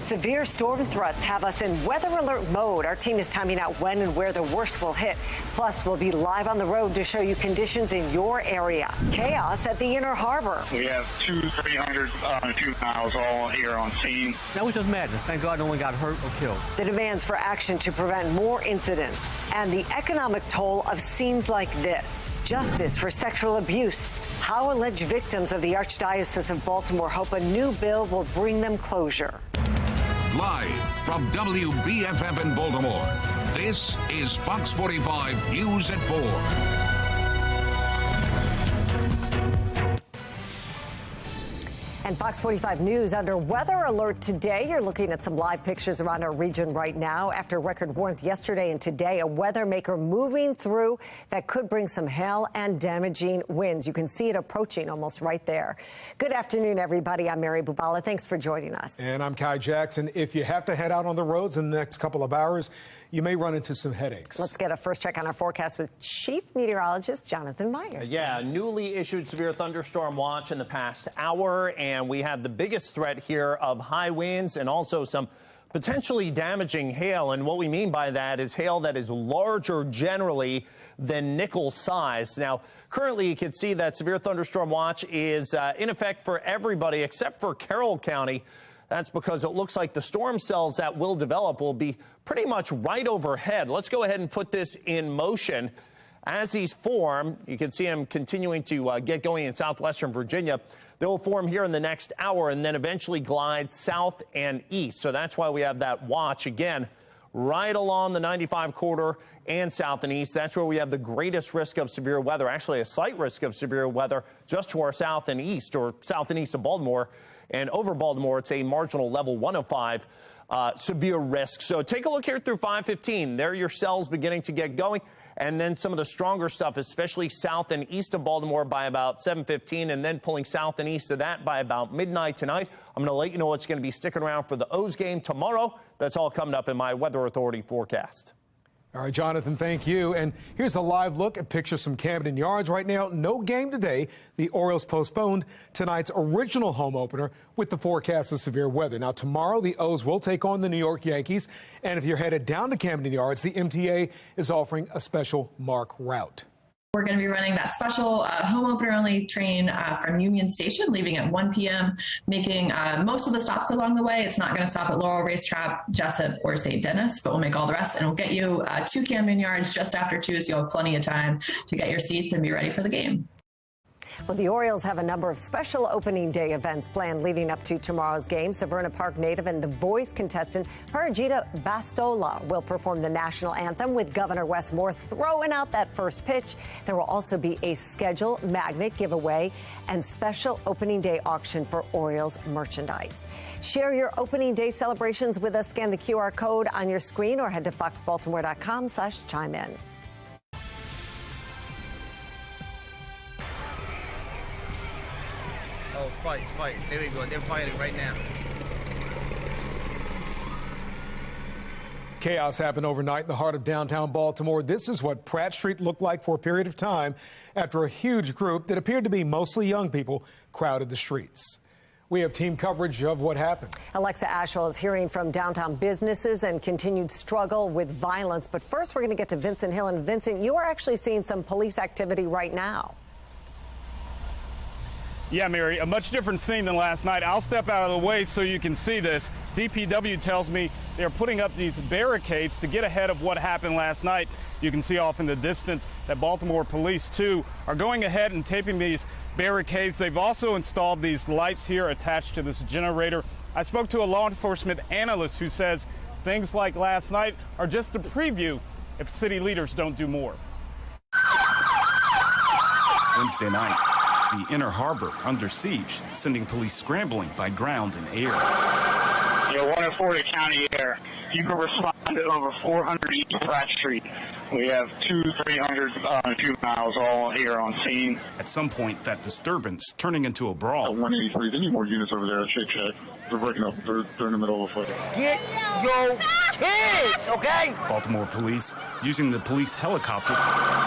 Severe storm threats have us in weather alert mode. Our team is timing out when and where the worst will hit. Plus, we'll be live on the road to show you conditions in your area. Chaos at the Inner Harbor. We have 300 juveniles all here on scene. That was just madness. Thank God no one got hurt or killed. The demands for action to prevent more incidents and the economic toll of scenes like this. Justice for sexual abuse. How alleged victims of the Archdiocese of Baltimore hope a new bill will bring them closure. Live from WBFF in Baltimore, this is Fox 45 News at 4. And Fox 45 News under weather alert today. You're looking at some live pictures around our region right now. After record warmth yesterday and today, a weather maker moving through that could bring some hail and damaging winds. You can see it approaching almost right there. Good afternoon, everybody. I'm Mary Bubala. Thanks for joining us. And I'm Kai Jackson. If you have to head out on the roads in the next couple of hours, you may run into some headaches. Let's get a first check on our forecast with Chief Meteorologist Jonathan Myers. Yeah, newly issued severe thunderstorm watch in the past hour, and we have the biggest threat here of high winds and also some potentially damaging hail. And what we mean by that is hail that is larger generally than nickel size. Now, currently you can see that severe thunderstorm watch is in effect for everybody except for Carroll County. That's because it looks like the storm cells that will develop will be pretty much right overhead. Let's go ahead and put this in motion. As these form, you can see them continuing to get going in southwestern Virginia. They'll form here in the next hour and then eventually glide south and east. So that's why we have that watch again right along the 95 corridor and south and east. That's where we have the greatest risk of severe weather, actually a slight risk of severe weather just to our south and east or south and east of Baltimore. And over Baltimore, it's a marginal level 105 severe risk. So take a look here through 5:15. There are your cells beginning to get going. And then some of the stronger stuff, especially south and east of Baltimore by about 7:15, and then pulling south and east of that by about midnight tonight. I'm going to let you know what's going to be sticking around for the O's game tomorrow. That's all coming up in my Weather Authority forecast. All right, Jonathan, thank you. And here's a live look at pictures from Camden Yards right now. No game today. The Orioles postponed tonight's original home opener with the forecast of severe weather. Now, tomorrow, the O's will take on the New York Yankees. And if you're headed down to Camden Yards, the MTA is offering a special MARC route. We're going to be running that special home opener only train from Union Station, leaving at 1 p.m., making most of the stops along the way. It's not going to stop at Laurel Racetrack, Jessup, or St. Denis, but we'll make all the rest, and we'll get you to Camden Yards just after 2, so you'll have plenty of time to get your seats and be ready for the game. Well, the Orioles have a number of special opening day events planned leading up to tomorrow's game. Severna Park native and The Voice contestant Parajita Bastola will perform the national anthem with Governor Wes Moore throwing out that first pitch. There will also be a schedule magnet giveaway and special opening day auction for Orioles merchandise. Share your opening day celebrations with us. Scan the QR code on your screen or head to foxbaltimore.com/chime-in. Oh, fight. There we go. They're fighting right now. Chaos happened overnight in the heart of downtown Baltimore. This is what Pratt Street looked like for a period of time after a huge group that appeared to be mostly young people crowded the streets. We have team coverage of what happened. Alexa Ashwell is hearing from downtown businesses and continued struggle with violence. But first, we're going to get to Vincent Hill. And Vincent, you are actually seeing some police activity right now. Yeah, Mary, a much different scene than last night. I'll step out of the way so you can see this. DPW tells me they're putting up these barricades to get ahead of what happened last night. You can see off in the distance that Baltimore police, too, are going ahead and taping these barricades. They've also installed these lights here attached to this generator. I spoke to a law enforcement analyst who says things like last night are just a preview if city leaders don't do more. Wednesday night, the Inner Harbor under siege, sending police scrambling by ground and air. You're 140 County Air. You can respond to over 400 East Pratt Street. We have 300 juveniles all here on scene. At some point, that disturbance turning into a brawl. 183. Any more units over there at Shake Shack? They're breaking up. They're in the middle of a fight. Get your kids, okay? Baltimore police using the police helicopter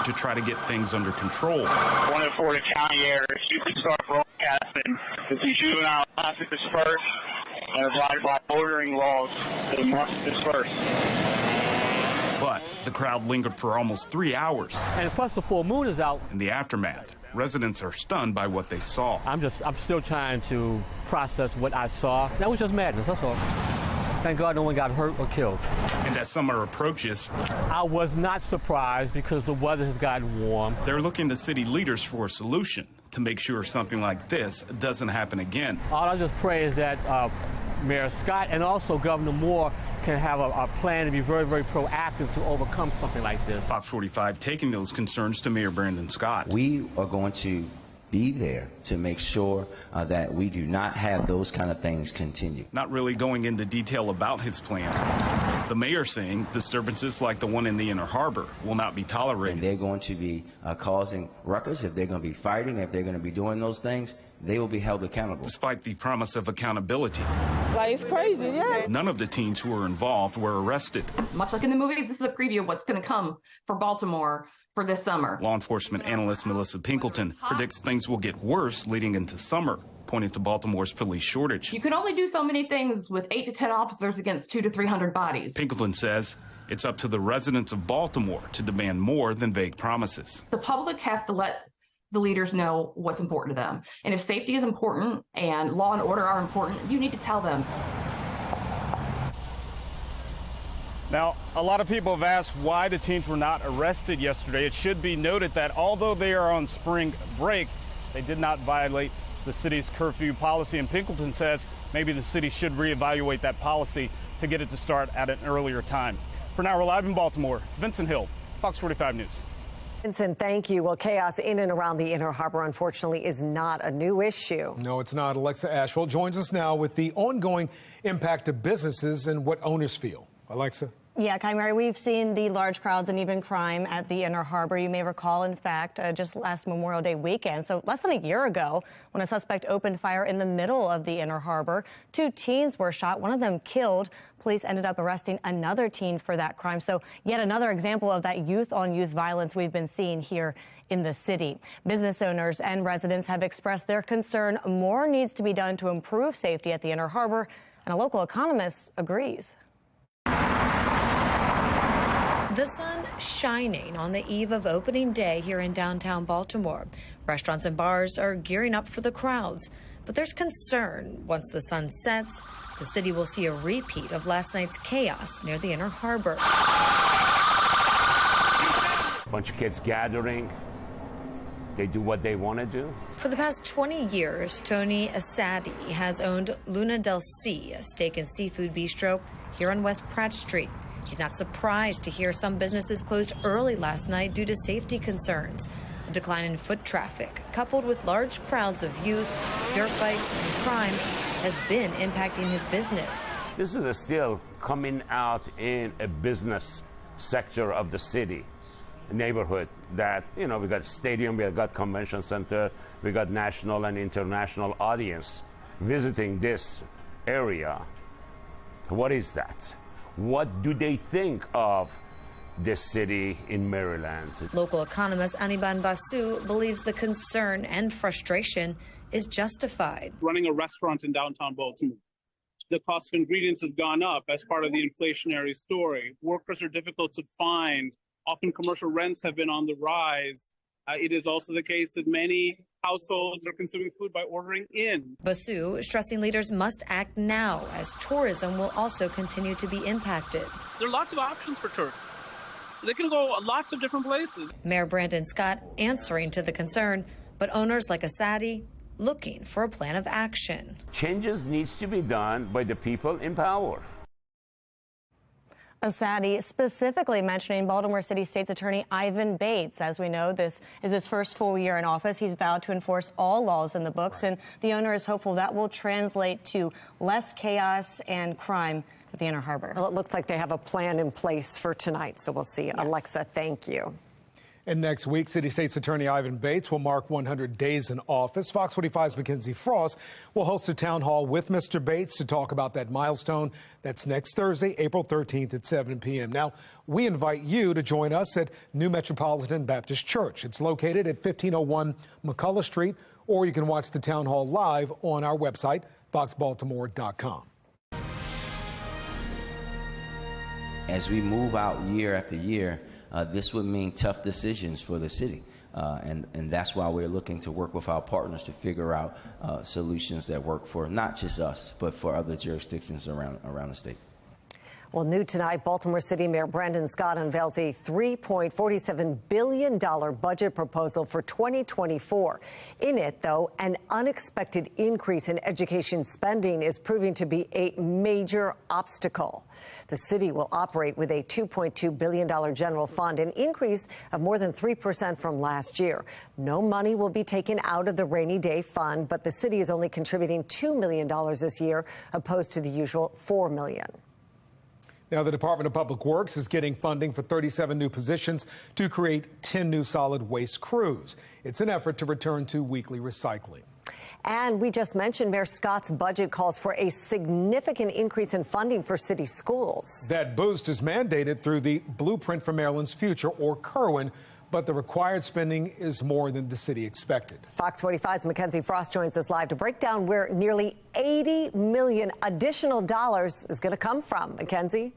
to try to get things under control. 140 County Air. You can start broadcasting as the juvenile classes disperse. and abide by ordering laws. They must disperse. But the crowd lingered for almost 3 hours. And plus the full moon is out. In the aftermath, residents are stunned by what they saw. I'm still trying to process what I saw. That was just madness, that's all. Thank God no one got hurt or killed. And as summer approaches, I was not surprised because the weather has gotten warm. They're looking to city leaders for a solution to make sure something like this doesn't happen again. All I just pray is that Mayor Scott and also Governor Moore can have a plan to be very, very proactive to overcome something like this. Fox 45 taking those concerns to Mayor Brandon Scott. We are going to be there to make sure that we do not have those kind of things continue. Not really going into detail about his plan. The mayor saying disturbances like the one in the Inner Harbor will not be tolerated. And they're going to be causing ruckus. If they're going to be fighting, if they're going to be doing those things, they will be held accountable. Despite the promise of accountability. Like, it's crazy, yeah. None of the teens who were involved were arrested. Much like in the movies, this is a preview of what's going to come for Baltimore for this summer. Law enforcement analyst Melissa Pinkleton predicts things will get worse leading into summer, pointing to Baltimore's police shortage. You can only do so many things with 8 to 10 officers against 200 to 300 bodies. Pinkleton says it's up to the residents of Baltimore to demand more than vague promises. The public has to let the leaders know what's important to them. And if safety is important and law and order are important, you need to tell them. Now, a lot of people have asked why the teens were not arrested yesterday. It should be noted that although they are on spring break, they did not violate the city's curfew policy. And Pinkleton says maybe the city should reevaluate that policy to get it to start at an earlier time. For now, we're live in Baltimore. Vincent Hill, Fox 45 News. Vincent, thank you. Well, chaos in and around the Inner Harbor, unfortunately, is not a new issue. No, it's not. Alexa Ashwell joins us now with the ongoing impact of businesses and what owners feel. Alexa. Yeah, Mary, we've seen the large crowds and even crime at the Inner Harbor. You may recall, in fact, just last Memorial Day weekend, so less than a year ago, when a suspect opened fire in the middle of the Inner Harbor. 2 teens were shot, one of them killed. Police ended up arresting another teen for that crime. So yet another example of that youth-on-youth violence we've been seeing here in the city. Business owners and residents have expressed their concern more needs to be done to improve safety at the Inner Harbor, and a local economist agrees. The sun shining on the eve of opening day here in downtown Baltimore. Restaurants and bars are gearing up for the crowds. But there's concern once the sun sets, the city will see a repeat of last night's chaos near the Inner Harbor. A bunch of kids gathering. They do what they want to do. For the past 20 years, Tony Asadi has owned Luna del Sea, a steak and seafood bistro here on West Pratt Street. He's not surprised to hear some businesses closed early last night due to safety concerns. A decline in foot traffic, coupled with large crowds of youth, dirt bikes, and crime, has been impacting his business. This is still coming out in a business sector of the city, a neighborhood that, we got a stadium, we got convention center, we got national and international audience visiting this area. What is that? What do they think of this city in Maryland? Local economist Aniban Basu believes the concern and frustration is justified. Running a restaurant in downtown Baltimore, the cost of ingredients has gone up as part of the inflationary story. Workers are difficult to find. Often commercial rents have been on the rise. It is also the case that many households are consuming food by ordering in. Basu stressing leaders must act now as tourism will also continue to be impacted. There are lots of options for tourists. They can go lots of different places. Mayor Brandon Scott answering to the concern, but owners like Asadi looking for a plan of action. Changes needs to be done by the people in power. Asadi specifically mentioning Baltimore City State's Attorney Ivan Bates. As we know, this is his first full year in office. He's vowed to enforce all laws in the books, and the owner is hopeful that will translate to less chaos and crime at the Inner Harbor. Well, it looks like they have a plan in place for tonight, so we'll see. Yes. Alexa, thank you. And next week, City State's Attorney Ivan Bates will mark 100 days in office. Fox 45's Mackenzie Frost will host a town hall with Mr. Bates to talk about that milestone. That's next Thursday, April 13th at 7 p.m. Now, we invite you to join us at New Metropolitan Baptist Church. It's located at 1501 McCullough Street, or you can watch the town hall live on our website, foxbaltimore.com. As we move out year after year, this would mean tough decisions for the city. And that's why we're looking to work with our partners to figure out solutions that work for not just us, but for other jurisdictions around the state. Well, new tonight, Baltimore City Mayor Brandon Scott unveils a $3.47 billion budget proposal for 2024. In it, though, an unexpected increase in education spending is proving to be a major obstacle. The city will operate with a $2.2 billion general fund, an increase of more than 3% from last year. No money will be taken out of the rainy day fund, but the city is only contributing $2 million this year, opposed to the usual $4 million. Now, the Department of Public Works is getting funding for 37 new positions to create 10 new solid waste crews. It's an effort to return to weekly recycling. And we just mentioned Mayor Scott's budget calls for a significant increase in funding for city schools. That boost is mandated through the Blueprint for Maryland's Future, or Kerwin, but the required spending is more than the city expected. Fox 45's Mackenzie Frost joins us live to break down where nearly $80 million additional dollars is going to come from. Mackenzie?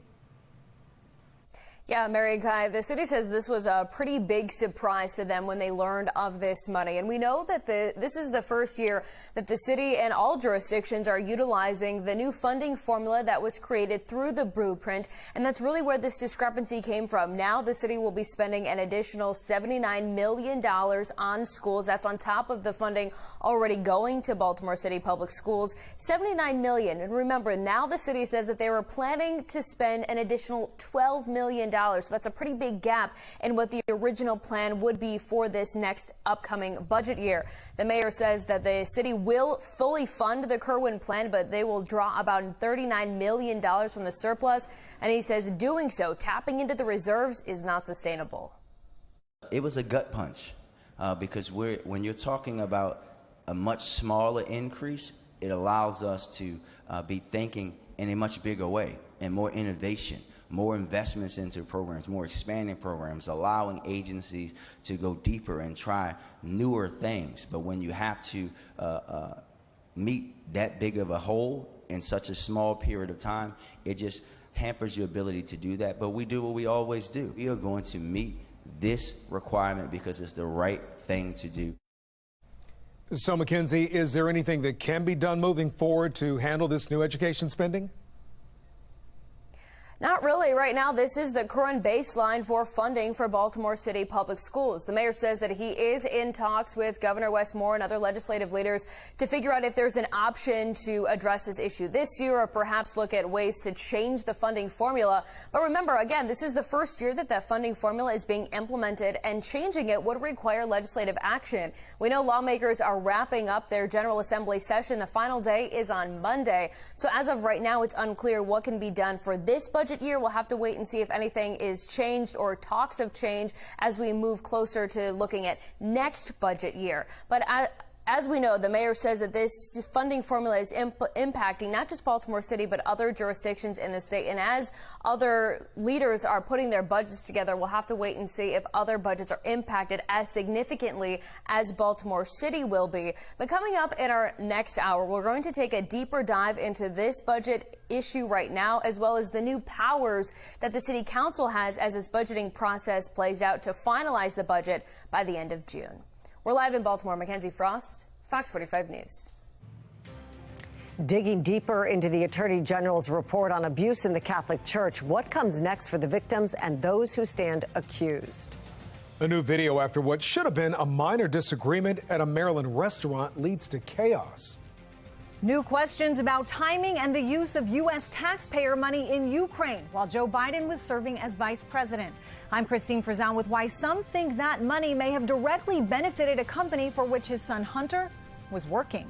Yeah, Mary Guy, the city says this was a pretty big surprise to them when they learned of this money. And we know that this is the first year that the city and all jurisdictions are utilizing the new funding formula that was created through the Blueprint. And that's really where this discrepancy came from. Now the city will be spending an additional $79 million on schools. That's on top of the funding already going to Baltimore City Public Schools. $79 million. And remember, now the city says that they were planning to spend an additional $12 million. So that's a pretty big gap in what the original plan would be for this next upcoming budget year. The mayor says that the city will fully fund the Kerwin plan, but they will draw about $39 million from the surplus. And he says doing so, tapping into the reserves, is not sustainable. It was a gut punch because when you're talking about a much smaller increase, it allows us to be thinking in a much bigger way and more innovation. More investments into programs, more expanding programs, allowing agencies to go deeper and try newer things. But when you have to meet that big of a hole in such a small period of time, it just hampers your ability to do that. But we do what we always do. We are going to meet this requirement because it's the right thing to do. So, Mackenzie, is there anything that can be done moving forward to handle this new education spending? Not really. Right now, this is the current baseline for funding for Baltimore City Public Schools. The mayor says that he is in talks with Governor Wes Moore and other legislative leaders to figure out if there's an option to address this issue this year, or perhaps look at ways to change the funding formula. But remember, again, this is the first year that that funding formula is being implemented, and changing it would require legislative action. We know lawmakers are wrapping up their General Assembly session. The final day is on Monday. So as of right now, it's unclear what can be done for this budget year. We'll have to wait and see if anything is changed or talks of change as we move closer to looking at next budget year. But as we know, the mayor says that this funding formula is impacting not just Baltimore City, but other jurisdictions in the state. And as other leaders are putting their budgets together, we'll have to wait and see if other budgets are impacted as significantly as Baltimore City will be. But coming up in our next hour, we're going to take a deeper dive into this budget issue right now, as well as the new powers that the city council has as this budgeting process plays out to finalize the budget by the end of June. We're live in Baltimore. Mackenzie Frost, Fox 45 News. Digging deeper into the Attorney General's report on abuse in the Catholic Church, what comes next for the victims and those who stand accused? A new video after what should have been a minor disagreement at a Maryland restaurant leads to chaos. New questions about timing and the use of U.S. taxpayer money in Ukraine while Joe Biden was serving as vice president. I'm Christine Frizan with why some think that money may have directly benefited a company for which his son Hunter was working.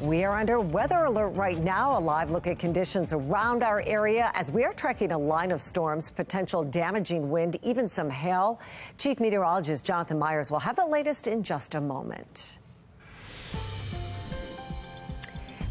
We are under weather alert right now. A live look at conditions around our area as we are tracking a line of storms, potential damaging wind, even some hail. Chief Meteorologist Jonathan Myers will have the latest in just a moment.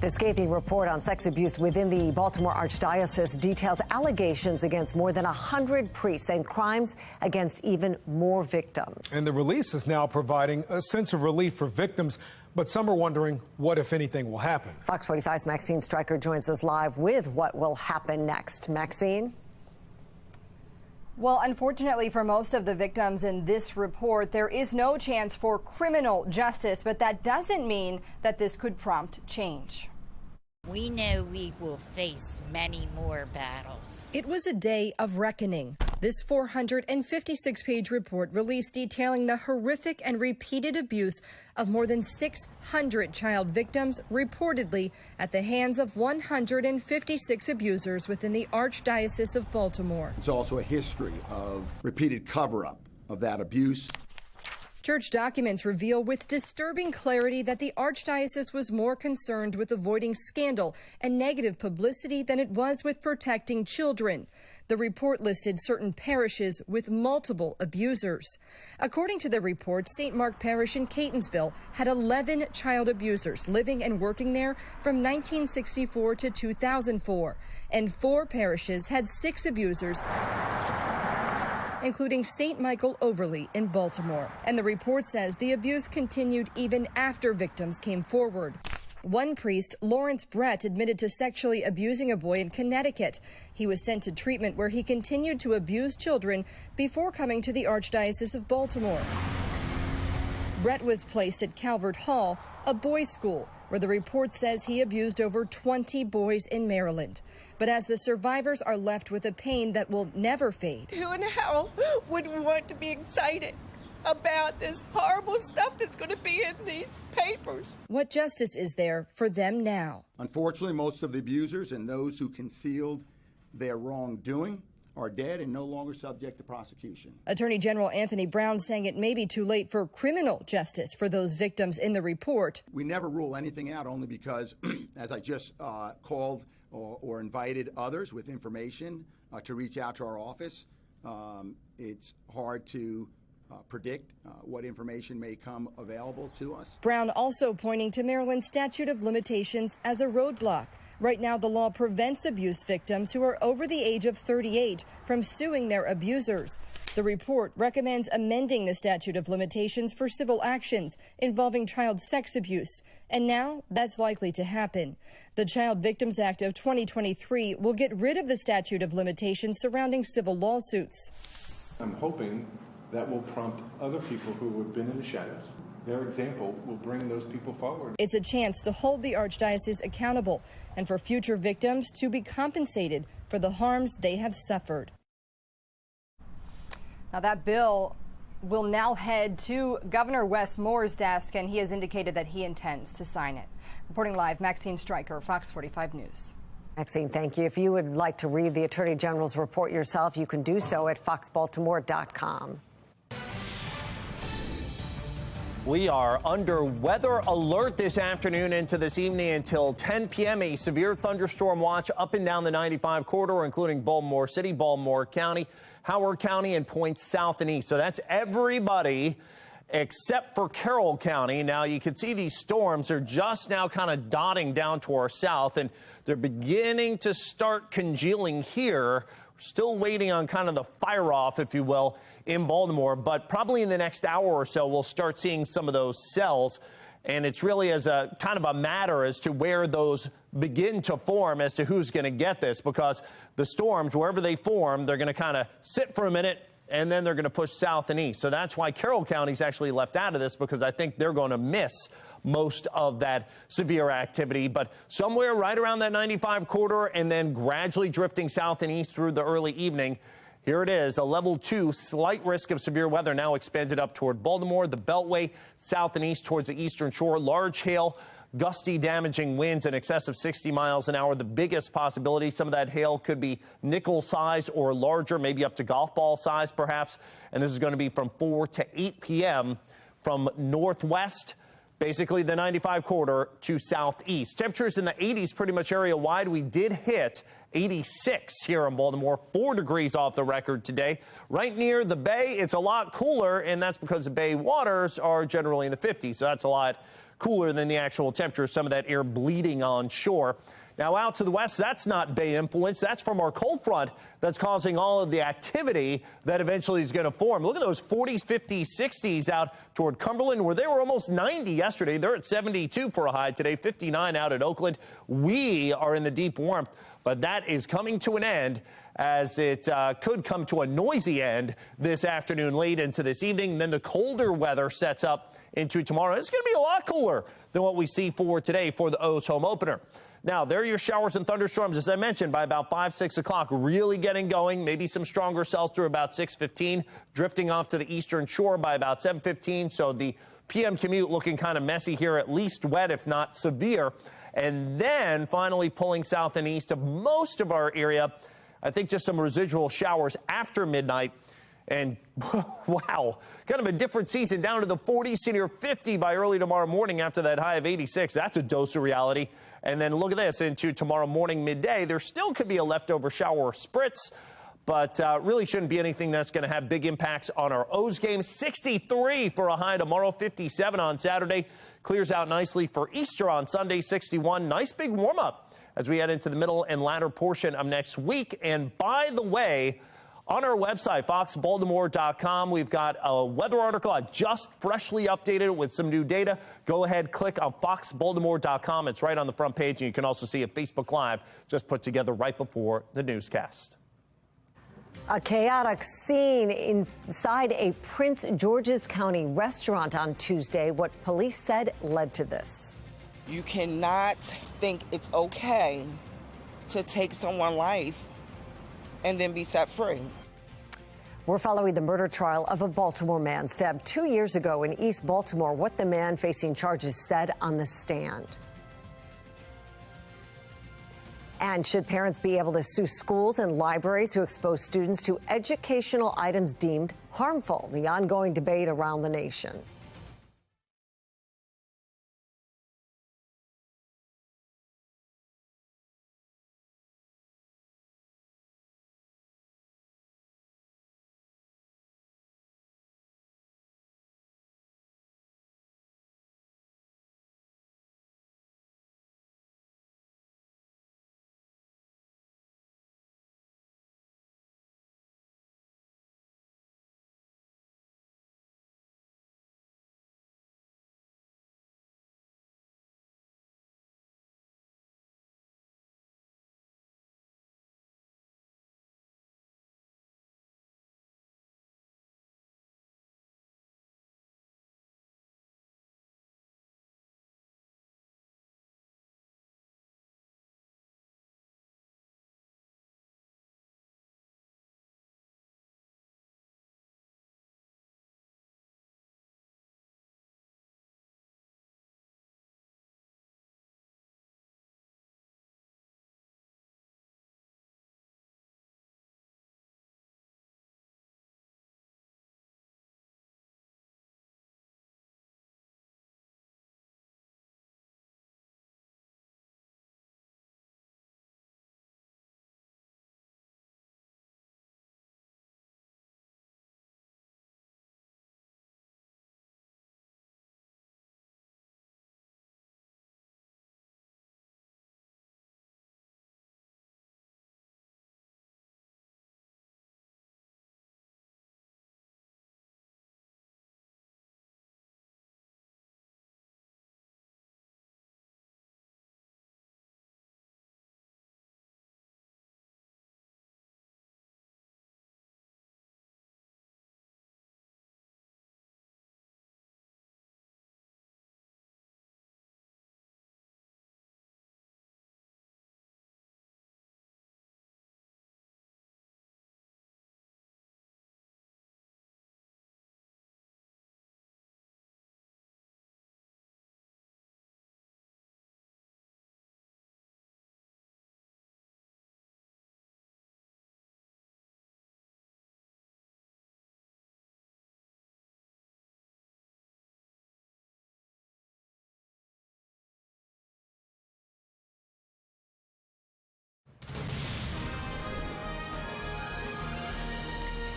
The scathing report on sex abuse within the Baltimore Archdiocese details allegations against more than 100 priests and crimes against even more victims. And the release is now providing a sense of relief for victims, but some are wondering what, if anything, will happen. Fox 45's Maxine Stryker joins us live with what will happen next. Maxine? Well, unfortunately for most of the victims in this report, there is no chance for criminal justice, but that doesn't mean that this could prompt change. We know we will face many more battles. It was a day of reckoning. This 456-page report released detailing the horrific and repeated abuse of more than 600 child victims, reportedly at the hands of 156 abusers within the Archdiocese of Baltimore. It's also a history of repeated cover-up of that abuse. Church documents reveal with disturbing clarity that the Archdiocese was more concerned with avoiding scandal and negative publicity than it was with protecting children. The report listed certain parishes with multiple abusers. According to the report, St. Mark Parish in Catonsville had 11 child abusers living and working there from 1964 to 2004, and 4 parishes had 6 abusers, including St. Michael Overley in Baltimore. And the report says the abuse continued even after victims came forward. One priest, Lawrence Brett, admitted to sexually abusing a boy in Connecticut. He was sent to treatment where he continued to abuse children before coming to the Archdiocese of Baltimore. Brett was placed at Calvert Hall, a boys' school, where the report says he abused over 20 boys in Maryland. But as the survivors are left with a pain that will never fade. Who in hell would want to be excited about this horrible stuff that's going to be in these papers? What justice is there for them now? Unfortunately, most of the abusers and those who concealed their wrongdoing are dead and no longer subject to prosecution. Attorney General Anthony Brown saying it may be too late for criminal justice for those victims in the report. We never rule anything out only because, as I just called or invited others with information to reach out to our office, it's hard to predict what information may come available to us. Brown also pointing to Maryland's statute of limitations as a roadblock. Right now, the law prevents abuse victims who are over the age of 38 from suing their abusers. The report recommends amending the statute of limitations for civil actions involving child sex abuse, and now that's likely to happen. The Child Victims Act of 2023 will get rid of the statute of limitations surrounding civil lawsuits. I'm hoping that will prompt other people who have been in the shadows. Their example will bring those people forward. It's a chance to hold the Archdiocese accountable and for future victims to be compensated for the harms they have suffered. Now that bill will now head to Governor Wes Moore's desk, and he has indicated that he intends to sign it. Reporting live, Maxine Stryker, Fox 45 News. Maxine, thank you. If you would like to read the Attorney General's report yourself, you can do so at foxbaltimore.com. We are under weather alert this afternoon into this evening until 10 p.m. A severe thunderstorm watch up and down the 95 corridor, including Baltimore City, Baltimore County, Howard County, and points south and east. So that's everybody except for Carroll County. Now, you can see these storms are just now kind of dotting down to our south, and they're beginning to start congealing here. We're still waiting on kind of the fire off, if you will, in Baltimore, but probably in the next hour or so, we'll start seeing some of those cells. And it's really as a kind of a matter as to where those begin to form as to who's going to get this, because the storms, wherever they form, they're going to kind of sit for a minute and then they're going to push south and east. So that's why Carroll County's actually left out of this, because I think they're going to miss most of that severe activity. But somewhere right around that 95 corridor and then gradually drifting south and east through the early evening. Here it is, a level 2, slight risk of severe weather now expanded up toward Baltimore, the Beltway, south and east towards the eastern shore. Large hail, gusty, damaging winds in excess of 60 miles an hour. The biggest possibility, some of that hail could be nickel size or larger, maybe up to golf ball size perhaps. And this is going to be from 4 to 8 p.m. from northwest basically the 95 corridor to southeast. Temperatures in the 80s pretty much area wide. We did hit 86 here in Baltimore, 4 degrees off the record today. Right near the bay, it's a lot cooler, and that's because the bay waters are generally in the 50s, so that's a lot cooler than the actual temperature, some of that air bleeding on shore. Now out to the west, that's not bay influence. That's from our cold front that's causing all of the activity that eventually is going to form. Look at those 40s, 50s, 60s out toward Cumberland, where they were almost 90 yesterday. They're at 72 for a high today, 59 out at Oakland. We are in the deep warmth, but that is coming to an end, as it could come to a noisy end this afternoon, late into this evening. And then the colder weather sets up into tomorrow. It's going to be a lot cooler than what we see for today for the O's home opener. Now, there are your showers and thunderstorms, as I mentioned, by about 5, 6 o'clock, really getting going. Maybe some stronger cells through about 6:15, drifting off to the eastern shore by about 7:15. So the PM commute looking kind of messy here, at least wet, if not severe. And then finally pulling south and east of most of our area. I think just some residual showers after midnight. And wow, kind of a different season, down to the 40s to near 50 by early tomorrow morning after that high of 86. That's a dose of reality. And then look at this, into tomorrow morning midday. There still could be a leftover shower or spritz, but really shouldn't be anything that's going to have big impacts on our O's game. 63 for a high tomorrow, 57 on Saturday. Clears out nicely for Easter on Sunday, 61. Nice big warm up as we head into the middle and latter portion of next week. And by the way, on our website, FOX baltimore.com, we've got a weather article. I just freshly updated it with some new data. Go ahead, click on FOXbaltimore.com. It's right on the front page, and you can also see a Facebook Live just put together right before the newscast. A chaotic scene inside a Prince George's County restaurant on Tuesday. What police said led to this. You cannot think it's okay to take someone's life and then be set free. We're following the murder trial of a Baltimore man stabbed 2 years ago in East Baltimore. What the man facing charges said on the stand. And should parents be able to sue schools and libraries who expose students to educational items deemed harmful? The ongoing debate around the nation.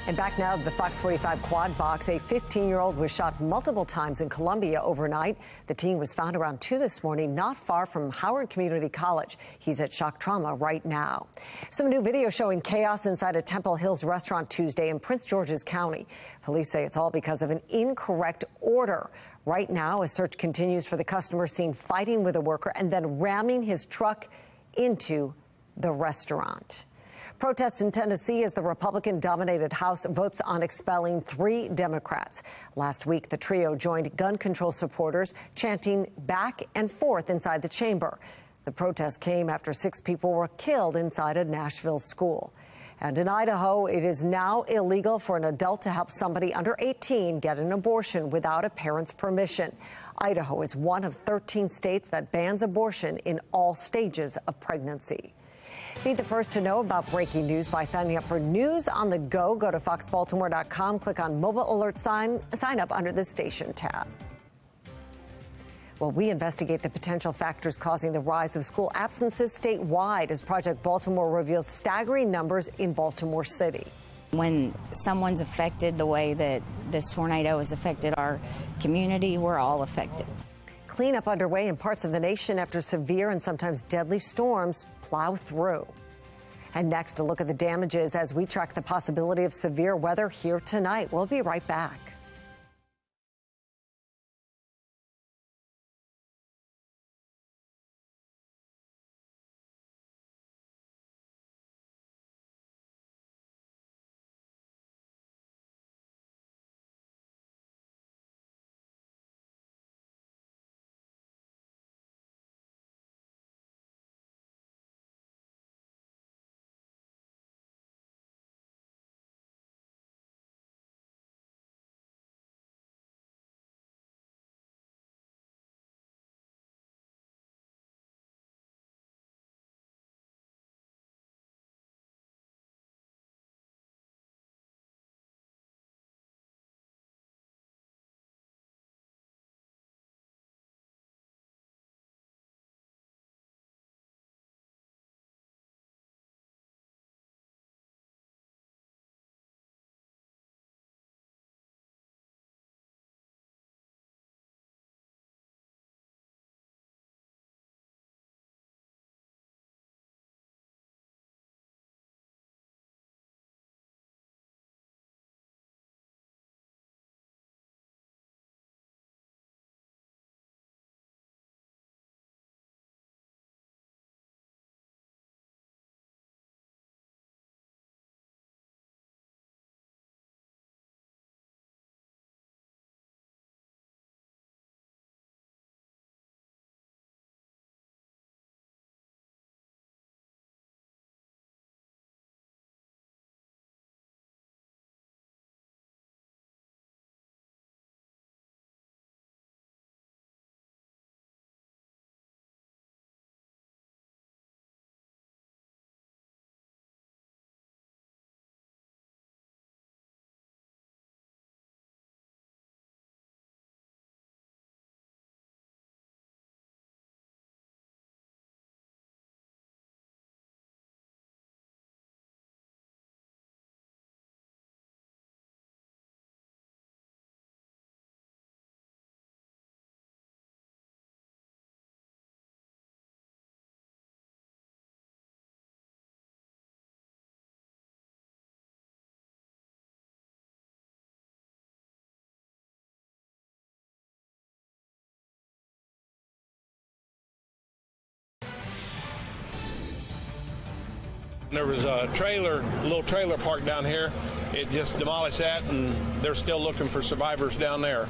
And back now to the Fox 45 quad box. A 15-year-old was shot multiple times in Columbia overnight. The teen was found around 2 this morning, not far from Howard Community College. He's at shock trauma right now. Some new video showing chaos inside a Temple Hills restaurant Tuesday in Prince George's County. Police say it's all because of an incorrect order. Right now, a search continues for the customer seen fighting with a worker and then ramming his truck into the restaurant. Protests in Tennessee as the Republican-dominated House votes on expelling 3 Democrats. Last week, the trio joined gun control supporters chanting back and forth inside the chamber. The protest came after 6 people were killed inside a Nashville school. And in Idaho, it is now illegal for an adult to help somebody under 18 get an abortion without a parent's permission. Idaho is one of 13 states that bans abortion in all stages of pregnancy. Be the first to know about breaking news by signing up for News on the Go. Go to foxbaltimore.com, click on Mobile Alert sign up under the Station tab. Well, we investigate the potential factors causing the rise of school absences statewide as Project Baltimore reveals staggering numbers in Baltimore City. When someone's affected the way that this tornado has affected our community, we're all affected. Cleanup underway in parts of the nation after severe and sometimes deadly storms plow through. And next, a look at the damages as we track the possibility of severe weather here tonight. We'll be right back. There was a little trailer park down here. It just demolished that, and they're still looking for survivors down there.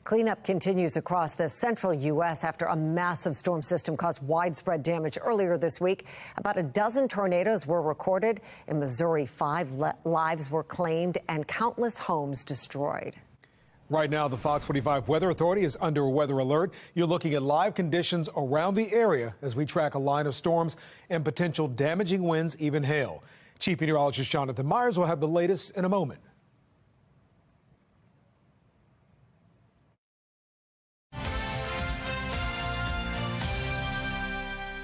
Cleanup continues across the central U.S. after a massive storm system caused widespread damage earlier this week. About a dozen tornadoes were recorded. In Missouri, 5 lives were claimed and countless homes destroyed. Right now, the Fox 45 Weather Authority is under a weather alert. You're looking at live conditions around the area as we track a line of storms and potential damaging winds, even hail. Chief Meteorologist Jonathan Myers will have the latest in a moment.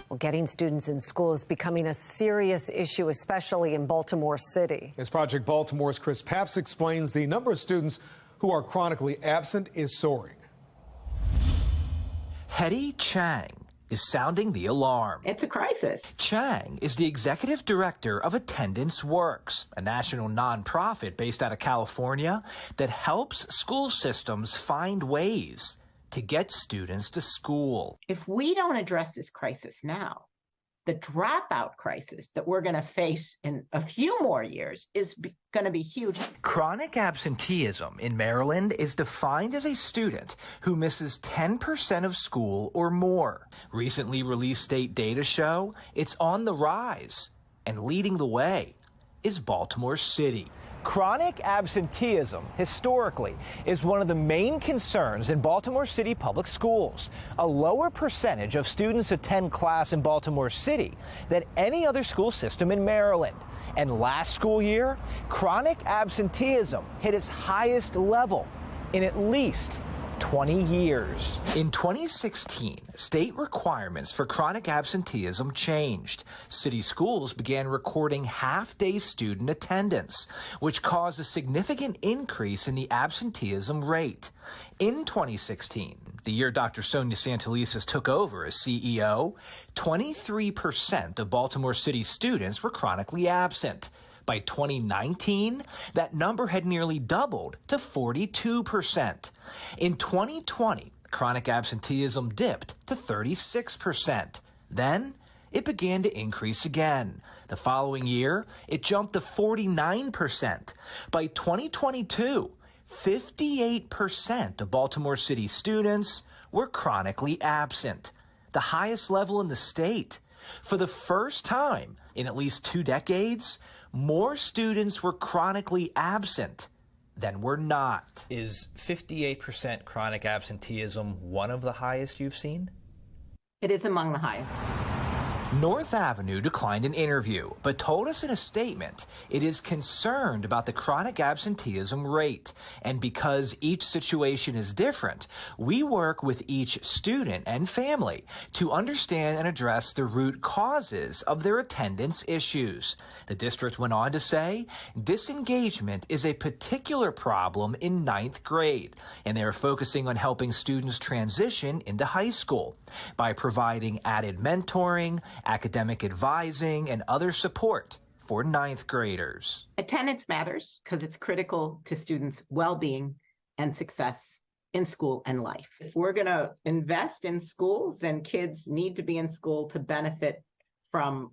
Well, Well, getting students in school is becoming a serious issue, especially in Baltimore City. As Project Baltimore's Chris Papst explains, the number of students who are chronically absent is soaring. Hetty Chang is sounding the alarm. It's a crisis. Chang is the executive director of Attendance Works, a national nonprofit based out of California that helps school systems find ways to get students to school. If we don't address this crisis now, the dropout crisis that we're going to face in a few more years is going to be huge. Chronic absenteeism in Maryland is defined as a student who misses 10% of school or more. Recently released state data show it's on the rise, and leading the way is Baltimore City. Chronic absenteeism, historically, is one of the main concerns in Baltimore City public schools. A lower percentage of students attend class in Baltimore City than any other school system in Maryland. And last school year, chronic absenteeism hit its highest level in at least 20 years. In 2016, state requirements for chronic absenteeism changed. City schools began recording half-day student attendance, which caused a significant increase in the absenteeism rate. In 2016, the year Dr. Sonia Santelises took over as CEO, 23% of Baltimore City students were chronically absent. By 2019, that number had nearly doubled to 42%. In 2020, chronic absenteeism dipped to 36%. Then it began to increase again. The following year, it jumped to 49%. By 2022, 58% of Baltimore City students were chronically absent, the highest level in the state. For the first time in at least 2 decades, more students were chronically absent than were not. Is 58% chronic absenteeism one of the highest you've seen? It is among the highest. North Avenue declined an interview, but told us in a statement it is concerned about the chronic absenteeism rate. And because each situation is different, we work with each student and family to understand and address the root causes of their attendance issues. The district went on to say disengagement is a particular problem in 9th grade, and they are focusing on helping students transition into high school by providing added mentoring, academic advising, and other support for 9th graders. Attendance matters because it's critical to students' well-being and success in school and life. If we're going to invest in schools, then kids need to be in school to benefit from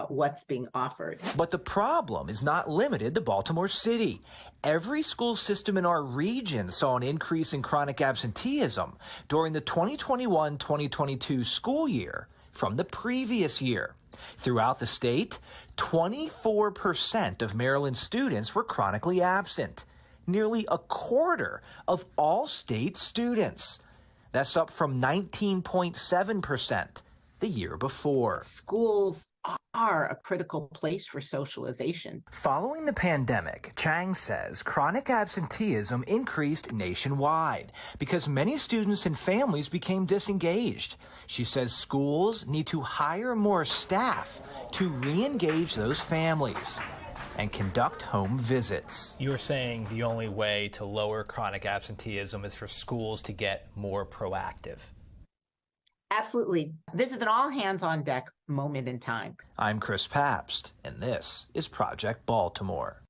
what's being offered. But the problem is not limited to Baltimore City. Every school system in our region saw an increase in chronic absenteeism during the 2021-2022 school year from the previous year. Throughout the state, 24% of Maryland students were chronically absent, nearly a quarter of all state students. That's up from 19.7% the year before. Schools are a critical place for socialization. Following the pandemic, Chang says chronic absenteeism increased nationwide because many students and families became disengaged. She says schools need to hire more staff to re-engage those families and conduct home visits. You're saying the only way to lower chronic absenteeism is for schools to get more proactive. Absolutely. This is an all-hands-on-deck moment in time. I'm Chris Papst, and this is Project Baltimore.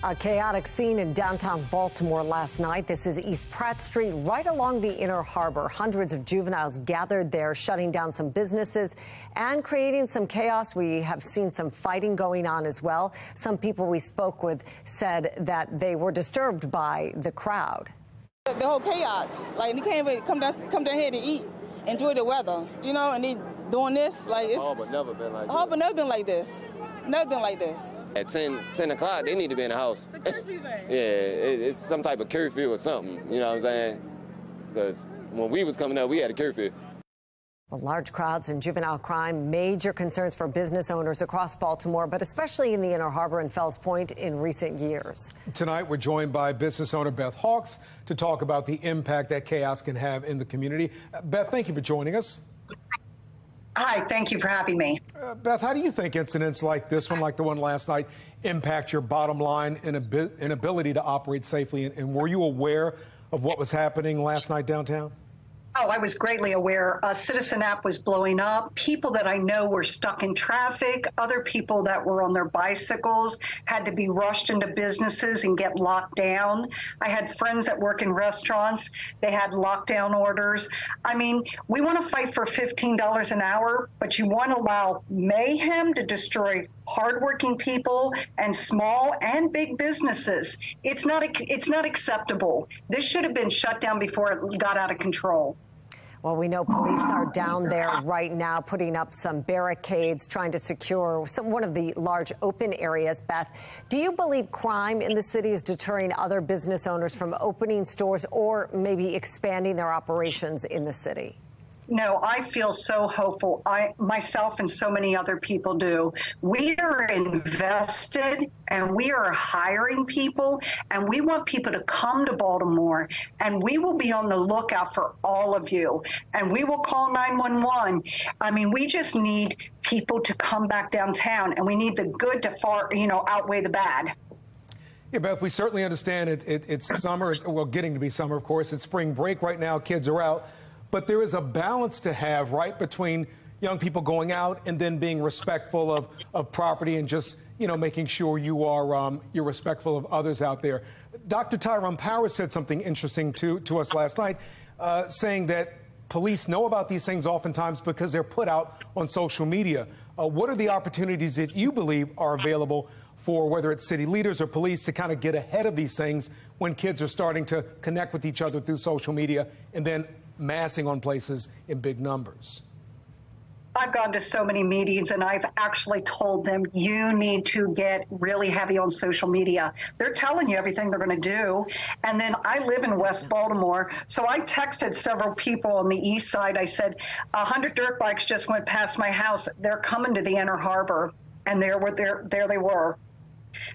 A chaotic scene in downtown Baltimore last night. This is East Pratt Street, right along the Inner Harbor. Hundreds of juveniles gathered there, shutting down some businesses and creating some chaos. We have seen some fighting going on as well. Some people we spoke with said that they were disturbed by the crowd. The whole chaos, like they can't even come down here to eat, enjoy the weather, you know, and they doing this, like it's. Harbor never been like this. Harbor never been like this. Never been like this. At 10 o'clock, they need to be in the house. Yeah, it's some type of curfew or something, you know what I'm saying? Because when we was coming up, we had a curfew. Well, large crowds and juvenile crime, major concerns for business owners across Baltimore, but especially in the Inner Harbor and Fells Point in recent years. Tonight, we're joined by business owner Beth Hawks to talk about the impact that chaos can have in the community. Beth, thank you for joining us. Hi, thank you for having me. Beth, how do you think incidents like this one, like the one last night, impact your bottom line and ability to operate safely? And were you aware of what was happening last night downtown? Oh, I was greatly aware. A Citizen app was blowing up. People that I know were stuck in traffic. Other people that were on their bicycles had to be rushed into businesses and get locked down. I had friends that work in restaurants. They had lockdown orders. I mean, we want to fight for $15 an hour, but you want to allow mayhem to destroy hardworking people and small and big businesses. It's not acceptable. This should have been shut down before it got out of control. Well, we know police are down there right now putting up some barricades, trying to secure one of the large open areas. Beth, do you believe crime in the city is deterring other business owners from opening stores or maybe expanding their operations in the city? No, I feel so hopeful. Myself and so many other people do. We are invested and we are hiring people, and we want people to come to Baltimore, and we will be on the lookout for all of you, and we will call 911. I mean, we just need people to come back downtown, and we need the good to outweigh the bad. Yeah, Beth, we certainly understand it's summer. Well, getting to be summer, of course. It's spring break right now. Kids are out. But there is a balance to have, right, between young people going out and then being respectful of property and just, making sure you're respectful of others out there. Dr. Tyrone Powers said something interesting to us last night, saying that police know about these things oftentimes because they're put out on social media. What are the opportunities that you believe are available for whether it's city leaders or police to kind of get ahead of these things when kids are starting to connect with each other through social media and then massing on places in big numbers? I've gone to so many meetings, and I've actually told them, you need to get really heavy on social media. They're telling you everything they're going to do. And then I live in West Baltimore, so I texted several people on the east side. I said, 100 dirt bikes just went past my house. They're coming to the Inner Harbor. And there they were.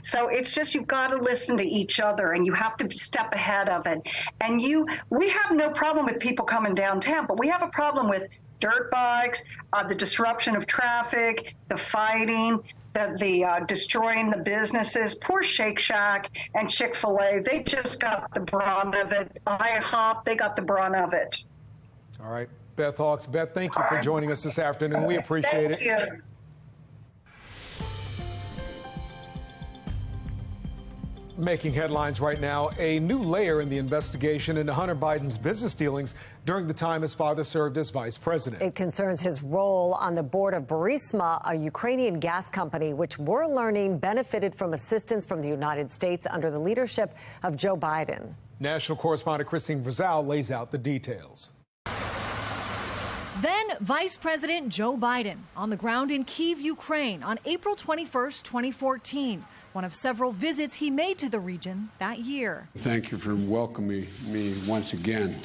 So it's just, you've got to listen to each other, and you have to step ahead of it. And we have no problem with people coming downtown, but we have a problem with dirt bikes, the disruption of traffic, the fighting, the destroying the businesses. Poor Shake Shack and Chick-fil-A, they just got the brunt of it. IHOP, they got the brunt of it. All right, Beth Hawks. Beth, thank you for joining us this afternoon. We appreciate it. Thank you. Making headlines right now, a new layer in the investigation into Hunter Biden's business dealings during the time his father served as vice president. It concerns his role on the board of Burisma, a Ukrainian gas company, which we're learning benefited from assistance from the United States under the leadership of Joe Biden. National correspondent Christine Frizzell lays out the details. Then Vice President Joe Biden on the ground in Kyiv, Ukraine on April 21st, 2014. One of several visits he made to the region that year. Thank you for welcoming me once again.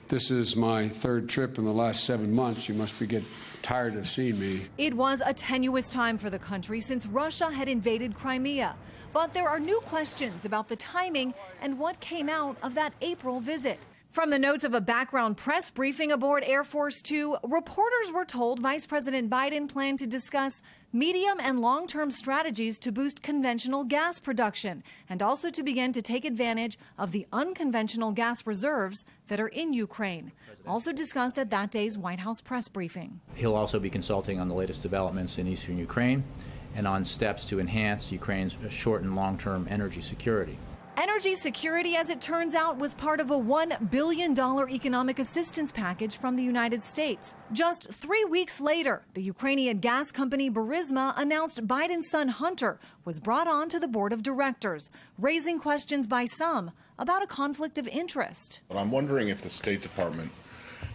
This is my third trip in the last 7 months. You must be getting tired of seeing me. It was a tenuous time for the country since Russia had invaded Crimea. But there are new questions about the timing and what came out of that April visit. From the notes of a background press briefing aboard Air Force Two, reporters were told Vice President Biden planned to discuss medium and long-term strategies to boost conventional gas production and also to begin to take advantage of the unconventional gas reserves that are in Ukraine. Also discussed at that day's White House press briefing. He'll also be consulting on the latest developments in eastern Ukraine and on steps to enhance Ukraine's short and long-term energy security. Energy security, as it turns out, was part of a $1 billion economic assistance package from the United States. Just 3 weeks later, the Ukrainian gas company Burisma announced Biden's son Hunter was brought on to the board of directors, raising questions by some about a conflict of interest. I'm wondering if the State Department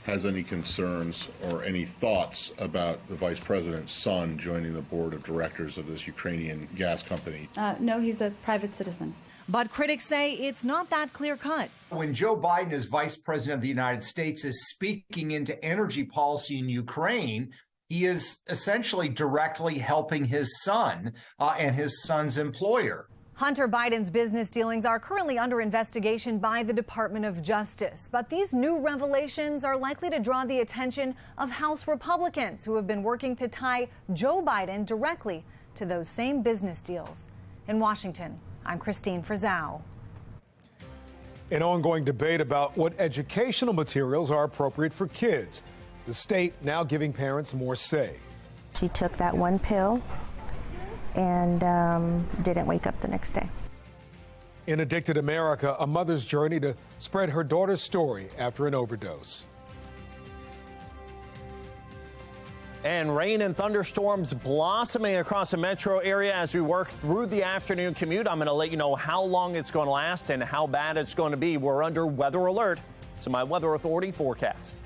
has any concerns or any thoughts about the vice president's son joining the board of directors of this Ukrainian gas company. No, he's a private citizen. But critics say it's not that clear cut. When Joe Biden, as vice president of the United States, is speaking into energy policy in Ukraine, he is essentially directly helping his son and his son's employer. Hunter Biden's business dealings are currently under investigation by the Department of Justice. But these new revelations are likely to draw the attention of House Republicans who have been working to tie Joe Biden directly to those same business deals. In Washington, I'm Christine Frizzau. An ongoing debate about what educational materials are appropriate for kids. The state now giving parents more say. She took that one pill and didn't wake up the next day. In Addicted America, a mother's journey to spread her daughter's story after an overdose. And rain and thunderstorms blossoming across the metro area as we work through the afternoon commute. I'm going to let you know how long it's going to last and how bad it's going to be. We're under weather alert. So my Weather Authority forecast.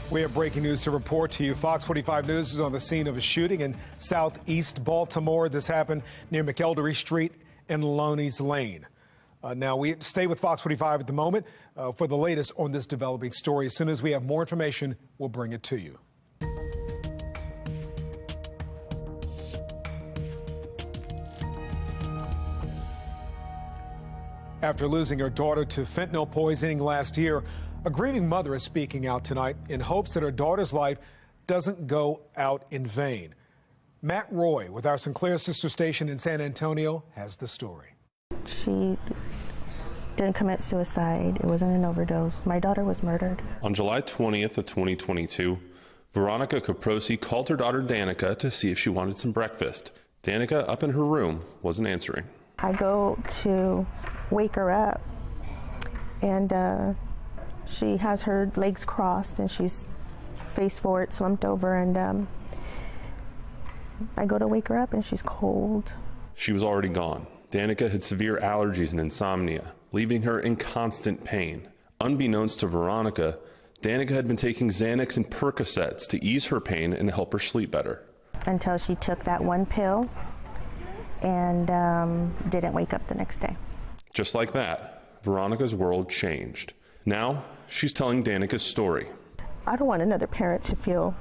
We have breaking news to report to you. Fox 45 News is on the scene of a shooting in southeast Baltimore. This happened near McElderry Street and Loney's Lane. Now, we stay with Fox 45 at the moment for the latest on this developing story. As soon as we have more information, we'll bring it to you. After losing her daughter to fentanyl poisoning last year, a grieving mother is speaking out tonight in hopes that her daughter's life doesn't go out in vain. Matt Roy with our Sinclair sister station in San Antonio has the story. She didn't commit suicide. It wasn't an overdose. My daughter was murdered. On July 20th of 2022, Veronica Caprosi called her daughter Danica to see if she wanted some breakfast. Danica, up in her room, wasn't answering. I go to wake her up, and she has her legs crossed and she's face forward, slumped over, and I go to wake her up and she's cold. She was already gone. Danica had severe allergies and insomnia, leaving her in constant pain. Unbeknownst to Veronica, Danica had been taking Xanax and Percocets to ease her pain and help her sleep better. Until she took that one pill and didn't wake up the next day. Just like that, Veronica's world changed. Now, she's telling Danica's story. I don't want another parent to feel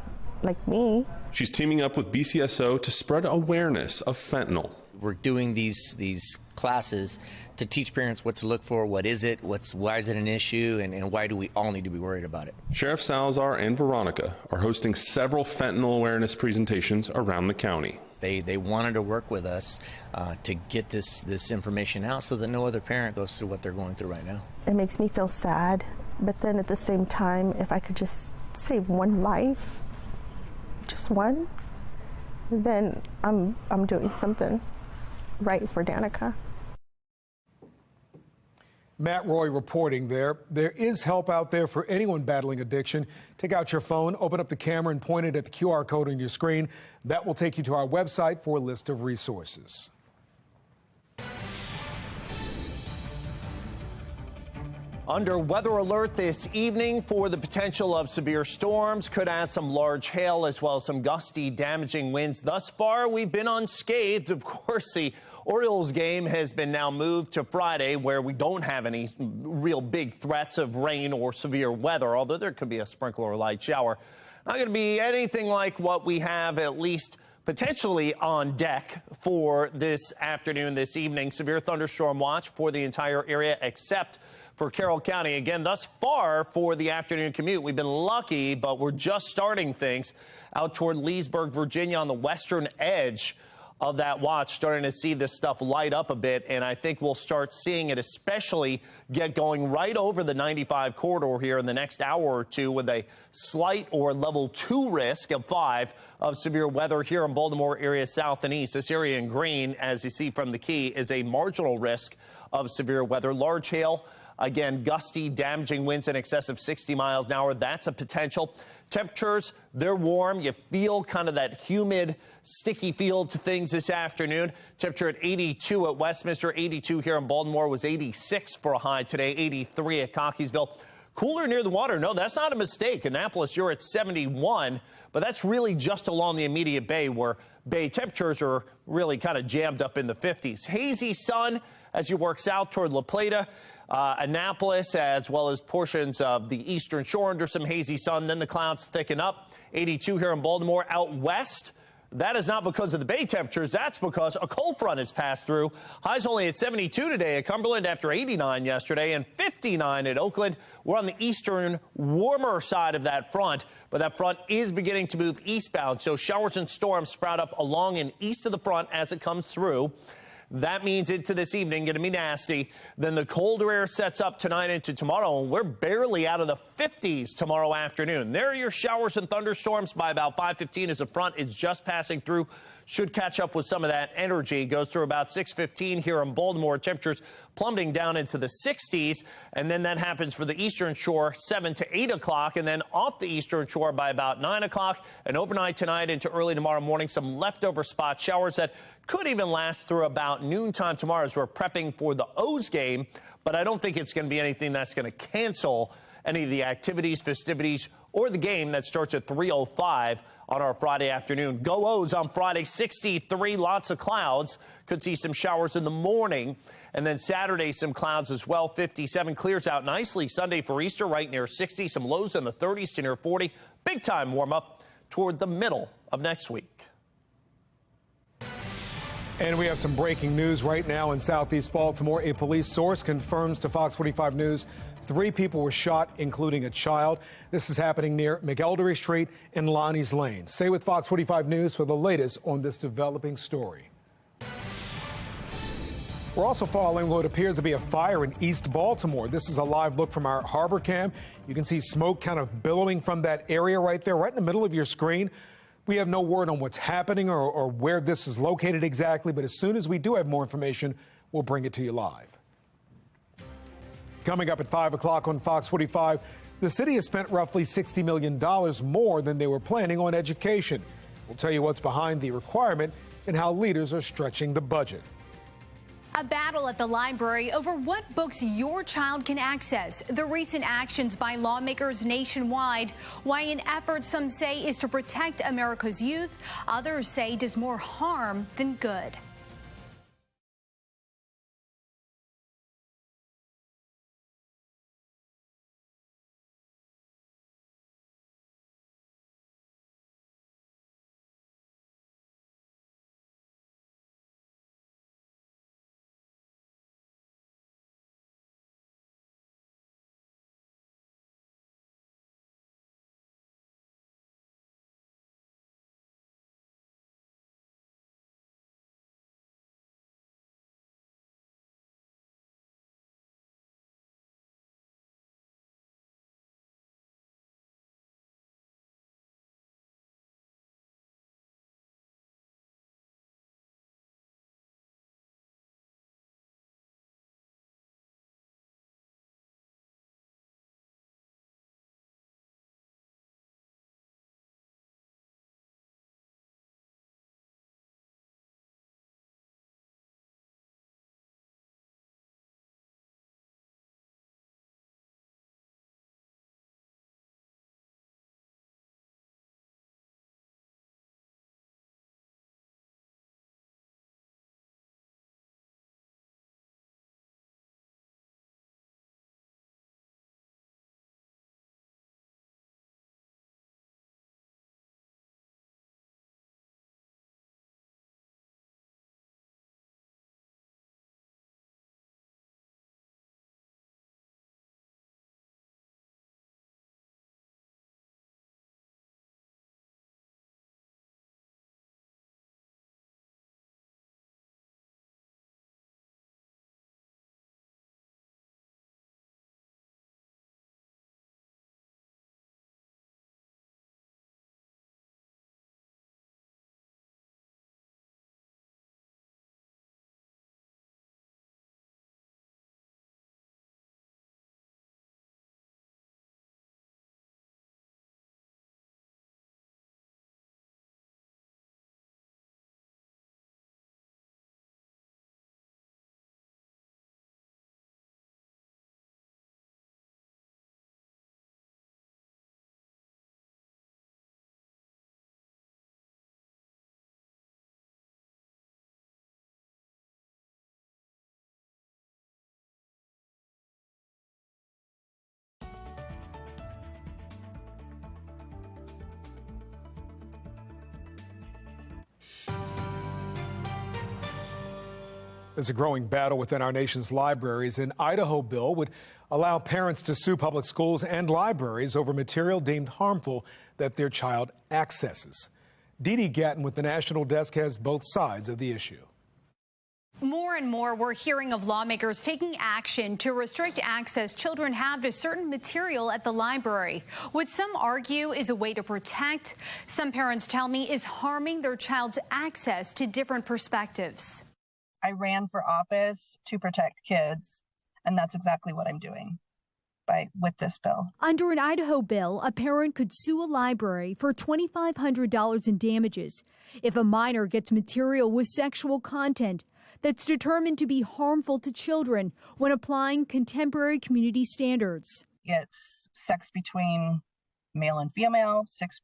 like me. She's teaming up with BCSO to spread awareness of fentanyl. We're doing these classes to teach parents what to look for, what is it, why is it an issue, and why do we all need to be worried about it. Sheriff Salazar and Veronica are hosting several fentanyl awareness presentations around the county. They wanted to work with us to get this information out so that no other parent goes through what they're going through right now. It makes me feel sad, but then at the same time, if I could just save one life, just one, then I'm doing something right for Danica. Matt Roy reporting there. There is help out there for anyone battling addiction. Take out your phone, open up the camera, and point it at the QR code on your screen. That will take you to our website for a list of resources. Under weather alert this evening for the potential of severe storms. Could add some large hail as well as some gusty, damaging winds. Thus far, we've been unscathed. Of course, the Orioles game has been now moved to Friday, where we don't have any real big threats of rain or severe weather, although there could be a sprinkle or light shower. Not going to be anything like what we have, at least potentially on deck for this afternoon, this evening. Severe thunderstorm watch for the entire area except for Carroll County. Again, thus far for the afternoon commute, we've been lucky, but we're just starting things out toward Leesburg, Virginia, on the western edge of that watch, starting to see this stuff light up a bit, and I think we'll start seeing it especially get going right over the 95 corridor here in the next hour or two, with a slight or level 2 risk of 5 of severe weather here in Baltimore area south and east. This area in green, as you see from the key, is a marginal risk of severe weather. Large hail, again, gusty, damaging winds in excess of 60 miles an hour. That's a potential. Temperatures, they're warm. You feel kind of that humid, sticky feel to things this afternoon. Temperature at 82 at Westminster, 82 here in Baltimore, was 86 for a high today, 83 at Cockeysville. Cooler near the water. No, that's not a mistake. Annapolis, you're at 71, but that's really just along the immediate bay, where bay temperatures are really kind of jammed up in the 50s. Hazy sun as you work south toward La Plata. Annapolis, as well as portions of the eastern shore under some hazy sun. Then the clouds thicken up. 82 here in Baltimore. Out west, that is not because of the bay temperatures. That's because a cold front has passed through. Highs only at 72 today at Cumberland after 89 yesterday, and 59 at Oakland. We're on the eastern, warmer side of that front, but that front is beginning to move eastbound. So showers and storms sprout up along and east of the front as it comes through. That means into this evening going to be nasty. Then the colder air sets up tonight into tomorrow, and we're barely out of the 50s tomorrow afternoon. There are your showers and thunderstorms by about 5:15 as the front is just passing through. Should catch up with some of that energy. Goes through about 6:15 here in Baltimore. Temperatures plummeting down into the 60s, and then that happens for the eastern shore 7 to 8 o'clock, and then off the eastern shore by about 9 o'clock. And overnight tonight into early tomorrow morning, some leftover spot showers that could even last through about noontime tomorrow as we're prepping for the O's game. But I don't think it's going to be anything that's going to cancel any of the activities, festivities, or the game that starts at 3:05 on our Friday afternoon. Go O's on Friday, 63, lots of clouds. Could see some showers in the morning. And then Saturday, some clouds as well. 57 clears out nicely. Sunday for Easter, right near 60. Some lows in the 30s to near 40. Big time warm up toward the middle of next week. And we have some breaking news right now in southeast Baltimore. A police source confirms to Fox 45 News 3 people were shot, including a child. This is happening near McElderry Street and Lonnie's Lane. Stay with Fox 45 News for the latest on this developing story. We're also following what appears to be a fire in East Baltimore. This is a live look from our harbor cam. You can see smoke kind of billowing from that area right there, right in the middle of your screen. We have no word on what's happening or where this is located exactly, but as soon as we do have more information, we'll bring it to you live. Coming up at 5 o'clock on Fox 45, the city has spent roughly $60 million more than they were planning on education. We'll tell you what's behind the requirement and how leaders are stretching the budget. A battle at the library over what books your child can access. The recent actions by lawmakers nationwide, why an effort some say is to protect America's youth, others say does more harm than good. There's a growing battle within our nation's libraries. An Idaho bill would allow parents to sue public schools and libraries over material deemed harmful that their child accesses. Dee Gatton with the National Desk has both sides of the issue. More and more, we're hearing of lawmakers taking action to restrict access children have to certain material at the library, which some argue is a way to protect. Some parents tell me is harming their child's access to different perspectives. I ran for office to protect kids, and that's exactly what I'm doing with this bill. Under an Idaho bill, a parent could sue a library for $2,500 in damages if a minor gets material with sexual content that's determined to be harmful to children when applying contemporary community standards. It's sex between male and female, sex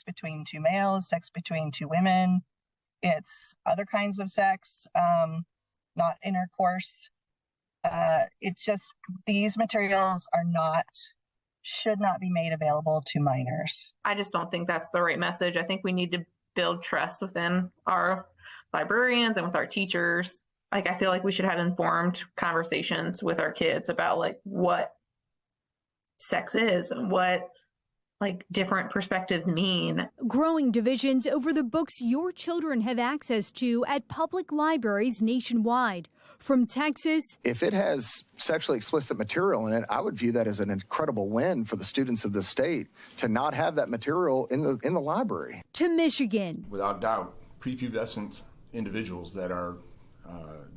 between two males, sex between two women. It's other kinds of sex, not intercourse. It's just these materials should not be made available to minors. I just don't think that's the right message. I think we need to build trust within our librarians and with our teachers. I feel like we should have informed conversations with our kids about what sex is and what different perspectives mean. Growing divisions over the books your children have access to at public libraries nationwide. From Texas, if it has sexually explicit material in it, I would view that as an incredible win for the students of the state to not have that material in the library. To Michigan. Without doubt, prepubescent individuals that are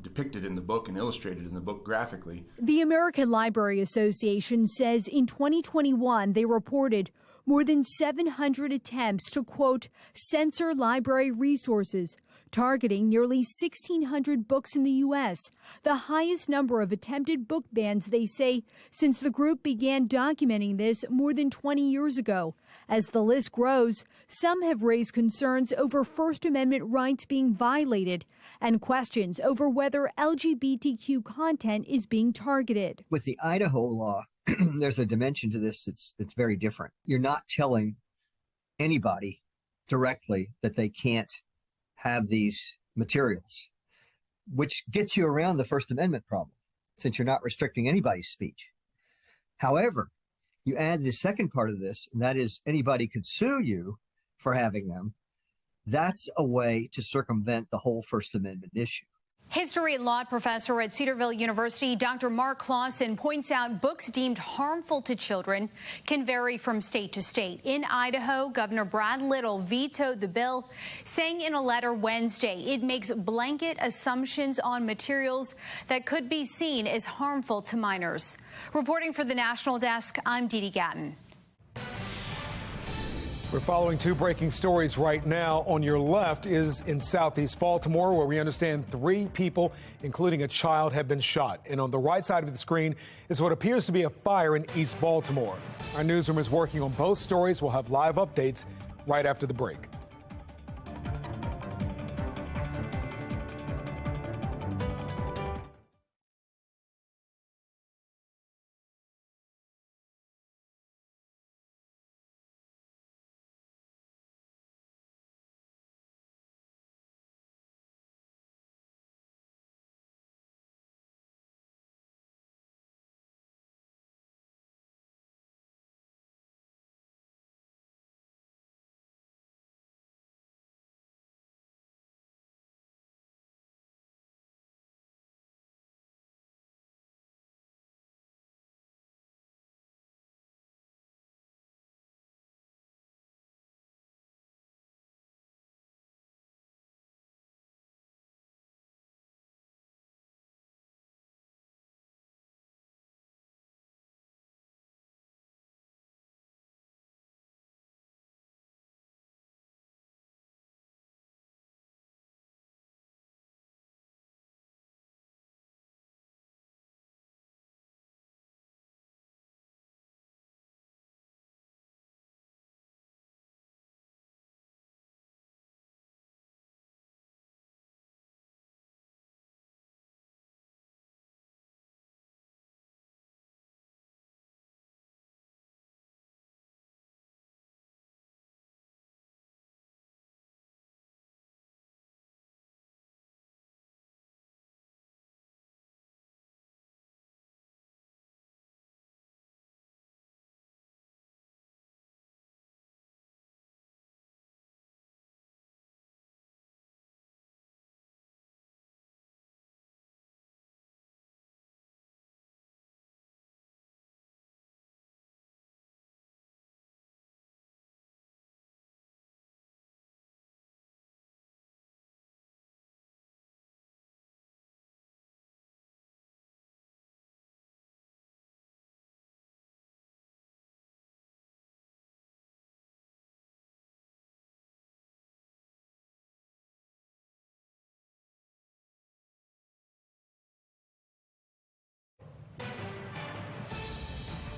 depicted in the book and illustrated in the book graphically. The American Library Association says in 2021 they reported more than 700 attempts to, quote, censor library resources, targeting nearly 1,600 books in the U.S., the highest number of attempted book bans, they say, since the group began documenting this more than 20 years ago. As the list grows, some have raised concerns over First Amendment rights being violated and questions over whether LGBTQ content is being targeted. With the Idaho law, there's a dimension to this that's very different. You're not telling anybody directly that they can't have these materials, which gets you around the First Amendment problem, since you're not restricting anybody's speech. However, you add the second part of this, and that is anybody could sue you for having them. That's a way to circumvent the whole First Amendment issue. History and law professor at Cedarville University, Dr. Mark Clausen, points out books deemed harmful to children can vary from state to state. In Idaho, Governor Brad Little vetoed the bill, saying in a letter Wednesday it makes blanket assumptions on materials that could be seen as harmful to minors. Reporting for the National Desk, I'm Dee Gatton. We're following two breaking stories right now. On your left is in southeast Baltimore, where we understand 3 people, including a child, have been shot. And on the right side of the screen is what appears to be a fire in East Baltimore. Our newsroom is working on both stories. We'll have live updates right after the break.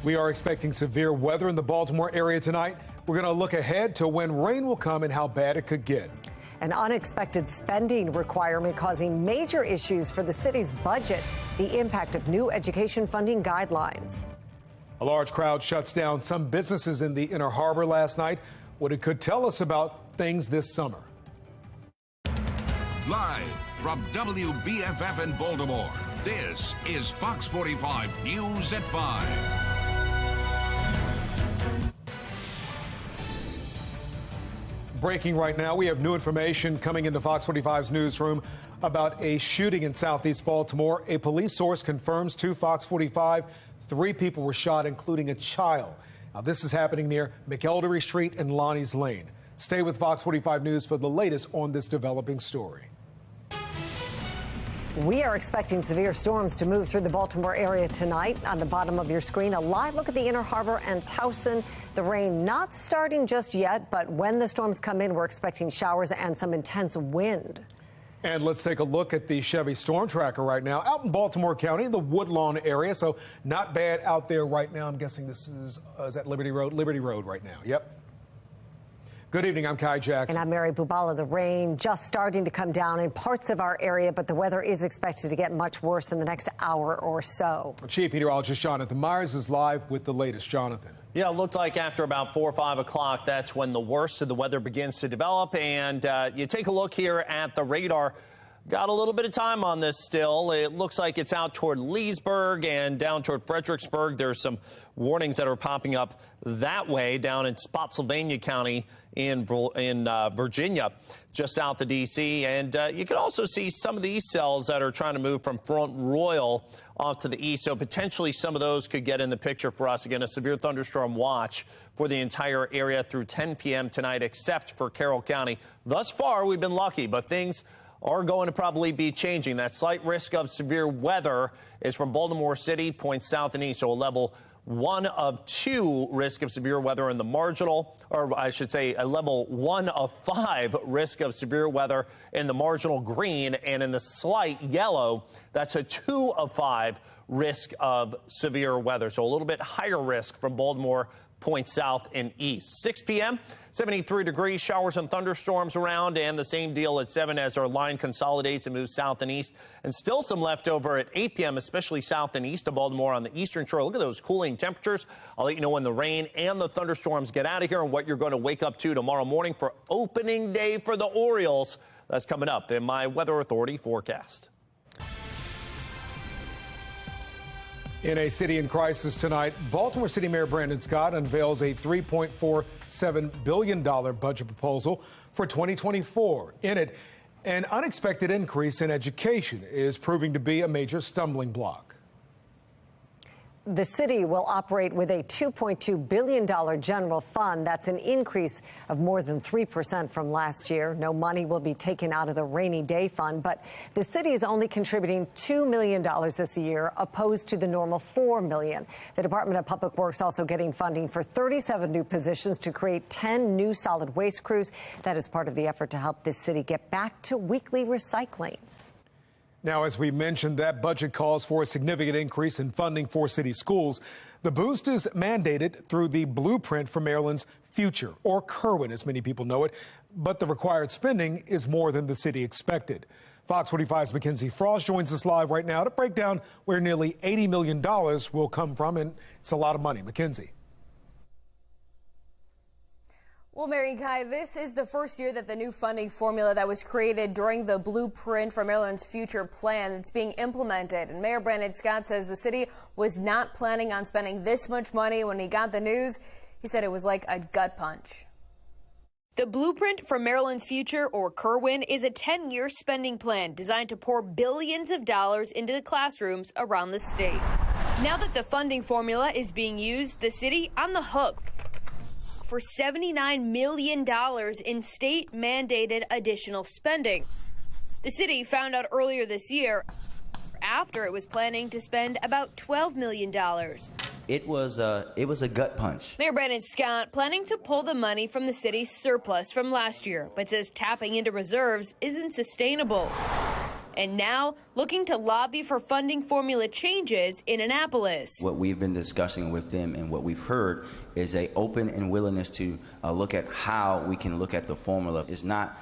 We are expecting severe weather in the Baltimore area tonight. We're going to look ahead to when rain will come and how bad it could get. An unexpected spending requirement causing major issues for the city's budget, the impact of new education funding guidelines. A large crowd shuts down some businesses in the Inner Harbor last night. What it could tell us about things this summer. Live from WBFF in Baltimore, this is Fox 45 News at 5. Breaking right now, we have new information coming into Fox 45's newsroom about a shooting in Southeast Baltimore. A police source confirms to Fox 45 3 people were shot, including a child. Now, this is happening near McElderry Street and Lonnie's Lane. Stay with Fox 45 News for the latest on this developing story. We are expecting severe storms to move through the Baltimore area tonight. On the bottom of your screen, a live look at the Inner Harbor and Towson. The rain not starting just yet, but when the storms come in, we're expecting showers and some intense wind. And let's take a look at the Chevy Storm Tracker right now out in Baltimore County, the Woodlawn area. So not bad out there right now. I'm guessing this is that Liberty Road? Liberty Road right now. Yep. Good evening. I'm Kai Jackson. And I'm Mary Bubala. The rain just starting to come down in parts of our area, but the weather is expected to get much worse in the next hour or so. Chief Meteorologist Jonathan Myers is live with the latest. Jonathan. Yeah, it looked like after about 4 or 5 o'clock, that's when the worst of the weather begins to develop. And you take a look here at the radar. Got a little bit of time on this still. It looks like it's out toward Leesburg and down toward Fredericksburg. There's some warnings that are popping up that way down in Spotsylvania County in Virginia, just south of D.C. And you can also see some of these cells that are trying to move from Front Royal off to the east. So potentially some of those could get in the picture for us. Again, a severe thunderstorm watch for the entire area through 10 p.m. tonight, except for Carroll County. Thus far, we've been lucky, but things are going to probably be changing. That slight risk of severe weather is from Baltimore City, points south and east, so a level 1 of 2 risk of severe weather in the marginal, or I should say a level 1 of 5 risk of severe weather in the marginal green, and in the slight yellow, that's a 2 of 5 risk of severe weather. So a little bit higher risk from Baltimore, points south and east. 6 p.m., 73 degrees, showers and thunderstorms around, and the same deal at 7 as our line consolidates and moves south and east. And still some leftover at 8 p.m., especially south and east of Baltimore on the eastern shore. Look at those cooling temperatures. I'll let you know when the rain and the thunderstorms get out of here and what you're going to wake up to tomorrow morning for opening day for the Orioles. That's coming up in my Weather Authority forecast. In a city in crisis tonight, Baltimore City Mayor Brandon Scott unveils a $3.47 billion budget proposal for 2024. In it, an unexpected increase in education is proving to be a major stumbling block. The city will operate with a $2.2 billion general fund. That's an increase of more than 3% from last year. No money will be taken out of the rainy day fund, but the city is only contributing $2 million this year, opposed to the normal $4 million. The Department of Public Works also getting funding for 37 new positions to create 10 new solid waste crews. That is part of the effort to help this city get back to weekly recycling. Now, as we mentioned, that budget calls for a significant increase in funding for city schools. The boost is mandated through the blueprint for Maryland's future, or Kerwin, as many people know it. But the required spending is more than the city expected. Fox 45's Mackenzie Frost joins us live right now to break down where nearly $80 million will come from, and it's a lot of money. Mackenzie. Well, Mary and Kai, this is the first year that the new funding formula that was created during the blueprint for Maryland's future plan is being implemented. And Mayor Brandon Scott says the city was not planning on spending this much money. When he got the news, he said it was like a gut punch. The Blueprint for Maryland's Future, or Kerwin, is a 10-year spending plan designed to pour billions of dollars into the classrooms around the state. Now that the funding formula is being used, the city on the hook for $79 million in state-mandated additional spending. The city found out earlier this year after it was planning to spend about $12 million. It was a gut punch. Mayor Brandon Scott planning to pull the money from the city's surplus from last year, but says tapping into reserves isn't sustainable. and now looking to lobby for funding formula changes in Annapolis. What we've been discussing with them and what we've heard is a open and willingness to look at how we can look at the formula. It's not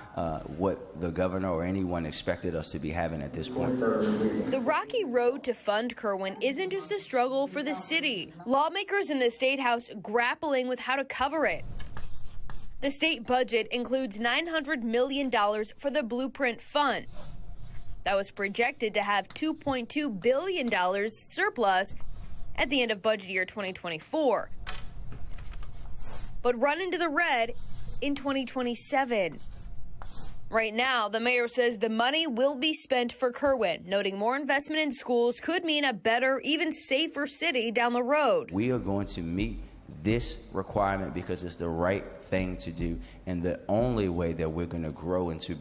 what the governor or anyone expected us to be having at this point. The rocky road to fund Kerwin isn't just a struggle for the city. Lawmakers in the State House grappling with how to cover it. The state budget includes $900 million for the Blueprint Fund. That was projected to have $2.2 billion surplus at the end of budget year 2024, but run into the red in 2027. Right now, the mayor says the money will be spent for Kerwin, noting more investment in schools could mean a better, even safer city down the road. We are going to meet this requirement because it's the right thing to do, and the only way that we're going to grow into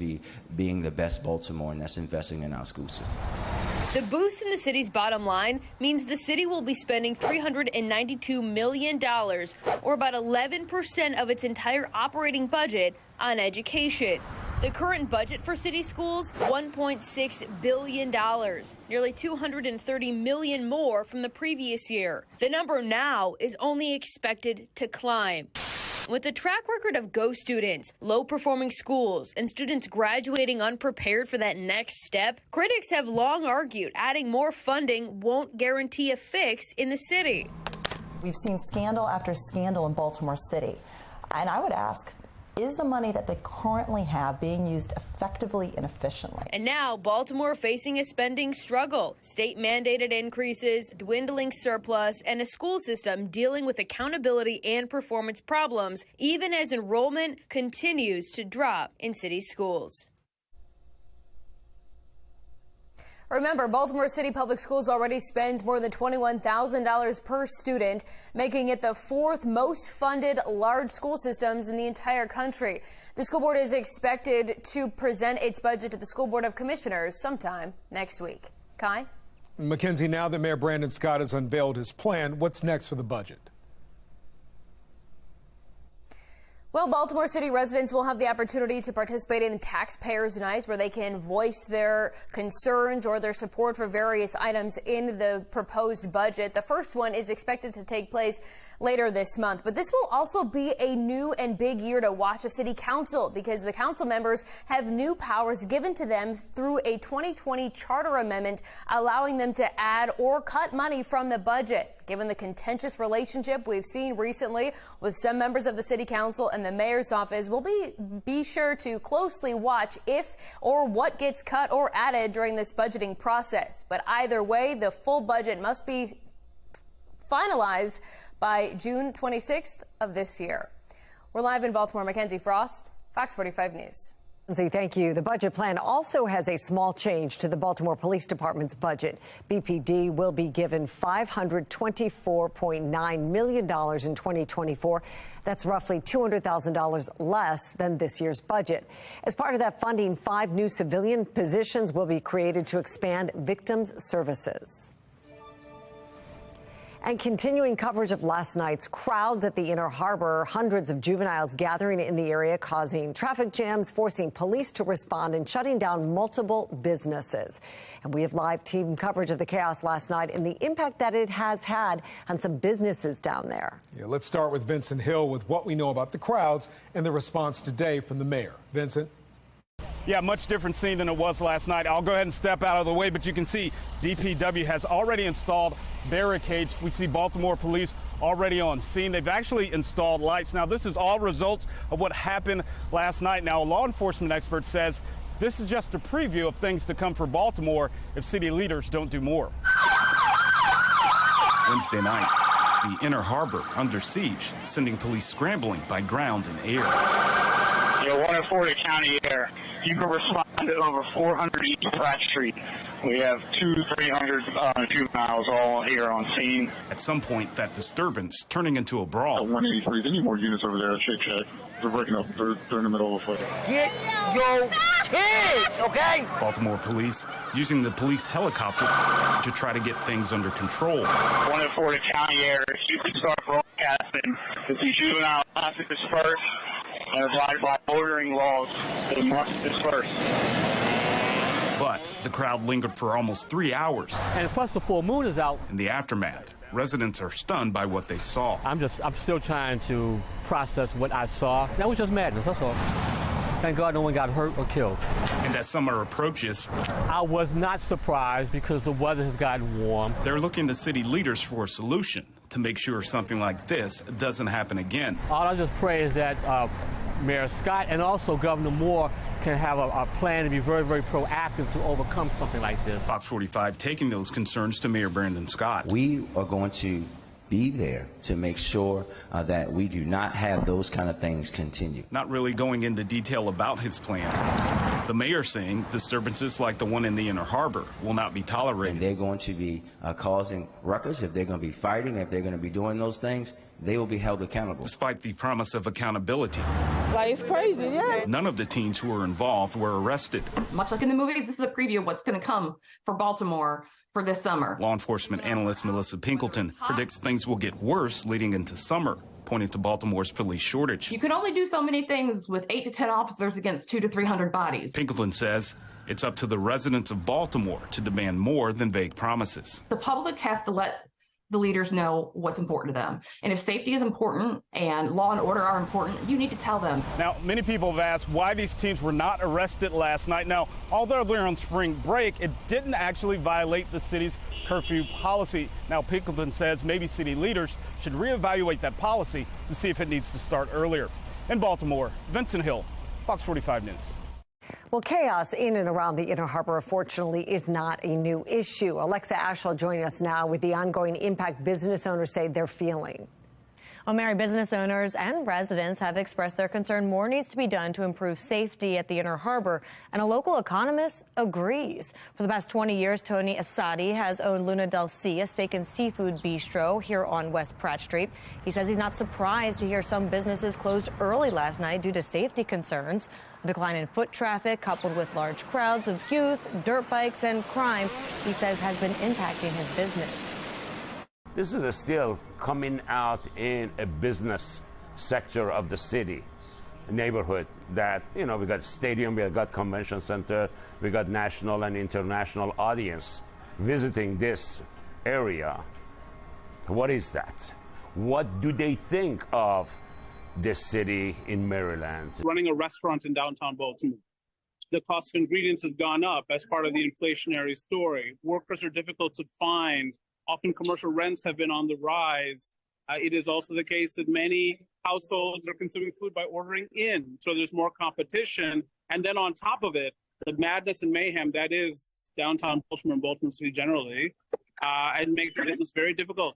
being the best Baltimore, and that's investing in our school system. The boost in the city's bottom line means the city will be spending $392 million, or about 11% of its entire operating budget, on education. The current budget for city schools, $1.6 billion, nearly $230 million more from the previous year. The number now is only expected to climb. With a track record of ghost students, low-performing schools, and students graduating unprepared for that next step, critics have long argued adding more funding won't guarantee a fix in the city. We've seen scandal after scandal in Baltimore City, and I would ask, is the money that they currently have being used effectively and efficiently? And now Baltimore facing a spending struggle, state-mandated increases, dwindling surplus, and a school system dealing with accountability and performance problems, even as enrollment continues to drop in city schools. Remember, Baltimore City Public Schools already spends more than $21,000 per student, making it the fourth most funded large school systems in the entire country. The school board is expected to present its budget to the School Board of Commissioners sometime next week. Kai? Mackenzie, now that Mayor Brandon Scott has unveiled his plan, what's next for the budget? Well, Baltimore City residents will have the opportunity to participate in Taxpayers Night, where they can voice their concerns or their support for various items in the proposed budget. The first one is expected to take place later this month. But this will also be a new and big year to watch a city council, because the council members have new powers given to them through a 2020 charter amendment, allowing them to add or cut money from the budget. Given the contentious relationship we've seen recently with some members of the city council and the mayor's office, we'll be sure to closely watch if or what gets cut or added during this budgeting process. But either way, the full budget must be finalized by June 26th of this year. We're live in Baltimore. Mackenzie Frost, Fox 45 News. Thank you. The budget plan also has a small change to the Baltimore Police Department's budget. BPD will be given $524.9 million in 2024. That's roughly $200,000 less than this year's budget. As part of that funding, 5 new civilian positions will be created to expand victims' services. And continuing coverage of last night's crowds at the Inner Harbor, hundreds of juveniles gathering in the area, causing traffic jams, forcing police to respond, and shutting down multiple businesses. And we have live team coverage of the chaos last night and the impact that it has had on some businesses down there. Yeah, let's start with Vincent Hill with what we know about the crowds and the response today from the mayor. Vincent? Yeah, much different scene than it was last night. I'll go ahead and step out of the way, but you can see DPW has already installed barricades. We see Baltimore police already on scene. They've actually installed lights. Now, this is all results of what happened last night. Now, a law enforcement expert says this is just a preview of things to come for Baltimore if city leaders don't do more. Wednesday night, the Inner Harbor under siege, sending police scrambling by ground and air. One in Florida County Air. You can respond to over 400 East Pratt Street. We have 200-300 juveniles all here on scene. At some point, that disturbance turning into a brawl. 183, they need more units over there at Shake Shack. They're breaking up. They're in the middle of a fight. Get your kids, okay? Baltimore police using the police helicopter to try to get things under control. One in Florida County Air. You can start broadcasting to see juveniles not to disperse and abide by ordering laws. They must disperse. But the crowd lingered for almost 3 hours. And plus the full moon is out. In the aftermath, residents are stunned by what they saw. I'm still trying to process what I saw. That was just madness, that's all. Thank God no one got hurt or killed. And as summer approaches, I was not surprised because the weather has gotten warm. They're looking to city leaders for a solution to make sure something like this doesn't happen again. All I just pray is that Mayor Scott and also Governor Moore can have a plan to be very, very proactive to overcome something like this. Fox 45 taking those concerns to Mayor Brandon Scott. We are going to be there to make sure that we do not have those kind of things continue. Not really going into detail about his plan. The mayor saying disturbances like the one in the Inner Harbor will not be tolerated. And they're going to be causing ruckus, if they're going to be fighting, if they're going to be doing those things, they will be held accountable. Despite the promise of accountability. Like, it's crazy, yeah. None of the teens who were involved were arrested. Much like in the movies, this is a preview of what's going to come for Baltimore for this summer. Law enforcement analyst Melissa Pinkleton predicts things will get worse leading into summer, pointing to Baltimore's police shortage. You can only do so many things with 8 to 10 officers against 200 to 300 bodies. Pinkleton says it's up to the residents of Baltimore to demand more than vague promises. The public has to let the leaders know what's important to them. And if safety is important and law and order are important, you need to tell them. Now, many people have asked why these teens were not arrested last night. Now, although they're on spring break, it didn't actually violate the city's curfew policy. Now, Pinkleton says maybe city leaders should reevaluate that policy to see if it needs to start earlier. In Baltimore, Vincent Hill, Fox 45 News. Well, chaos in and around the Inner Harbor, fortunately, is not a new issue. Alexa Ashwell joining us now with the ongoing impact business owners say they're feeling. Well, Mary, business owners and residents have expressed their concern more needs to be done to improve safety at the Inner Harbor, and a local economist agrees. For the past 20 years, Tony Asadi has owned Luna del Sea, a steak and seafood bistro here on West Pratt Street. He says he's not surprised to hear some businesses closed early last night due to safety concerns. A decline in foot traffic, coupled with large crowds of youth, dirt bikes, and crime, he says has been impacting his business. This is still coming out in a business sector of the city, a neighborhood that, you know, we got stadium, we got convention center, we got national and international audience visiting this area. What is that? What do they think of this city in Maryland? Running a restaurant in downtown Baltimore. The cost of ingredients has gone up as part of the inflationary story. Workers are difficult to find. Often commercial rents have been on the rise. It is also the case that many households are consuming food by ordering in. So there's more competition. And then on top of it, the madness and mayhem that is downtown Baltimore and Baltimore City generally, it makes business very difficult.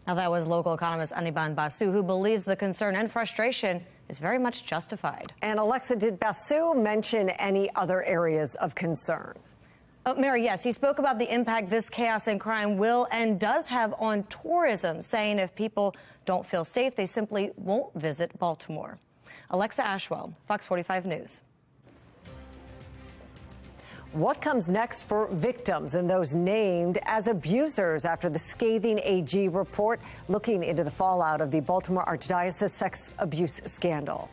Now, that was local economist Aniban Basu, who believes the concern and frustration is very much justified. And Alexa, did Basu mention any other areas of concern? Mary, yes, he spoke about the impact this chaos and crime will and does have on tourism, saying if people don't feel safe, they simply won't visit Baltimore. Alexa Ashwell, Fox 45 News. What comes next for victims and those named as abusers after the scathing AG report looking into the fallout of the Baltimore Archdiocese sex abuse scandal?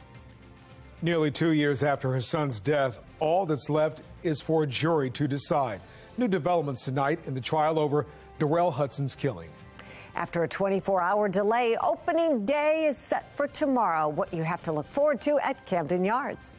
Nearly 2 years after her son's death, all that's left is for a jury to decide. New developments tonight in the trial over Darrell Hudson's killing. After a 24-hour delay, opening day is set for tomorrow. What you have to look forward to at Camden Yards.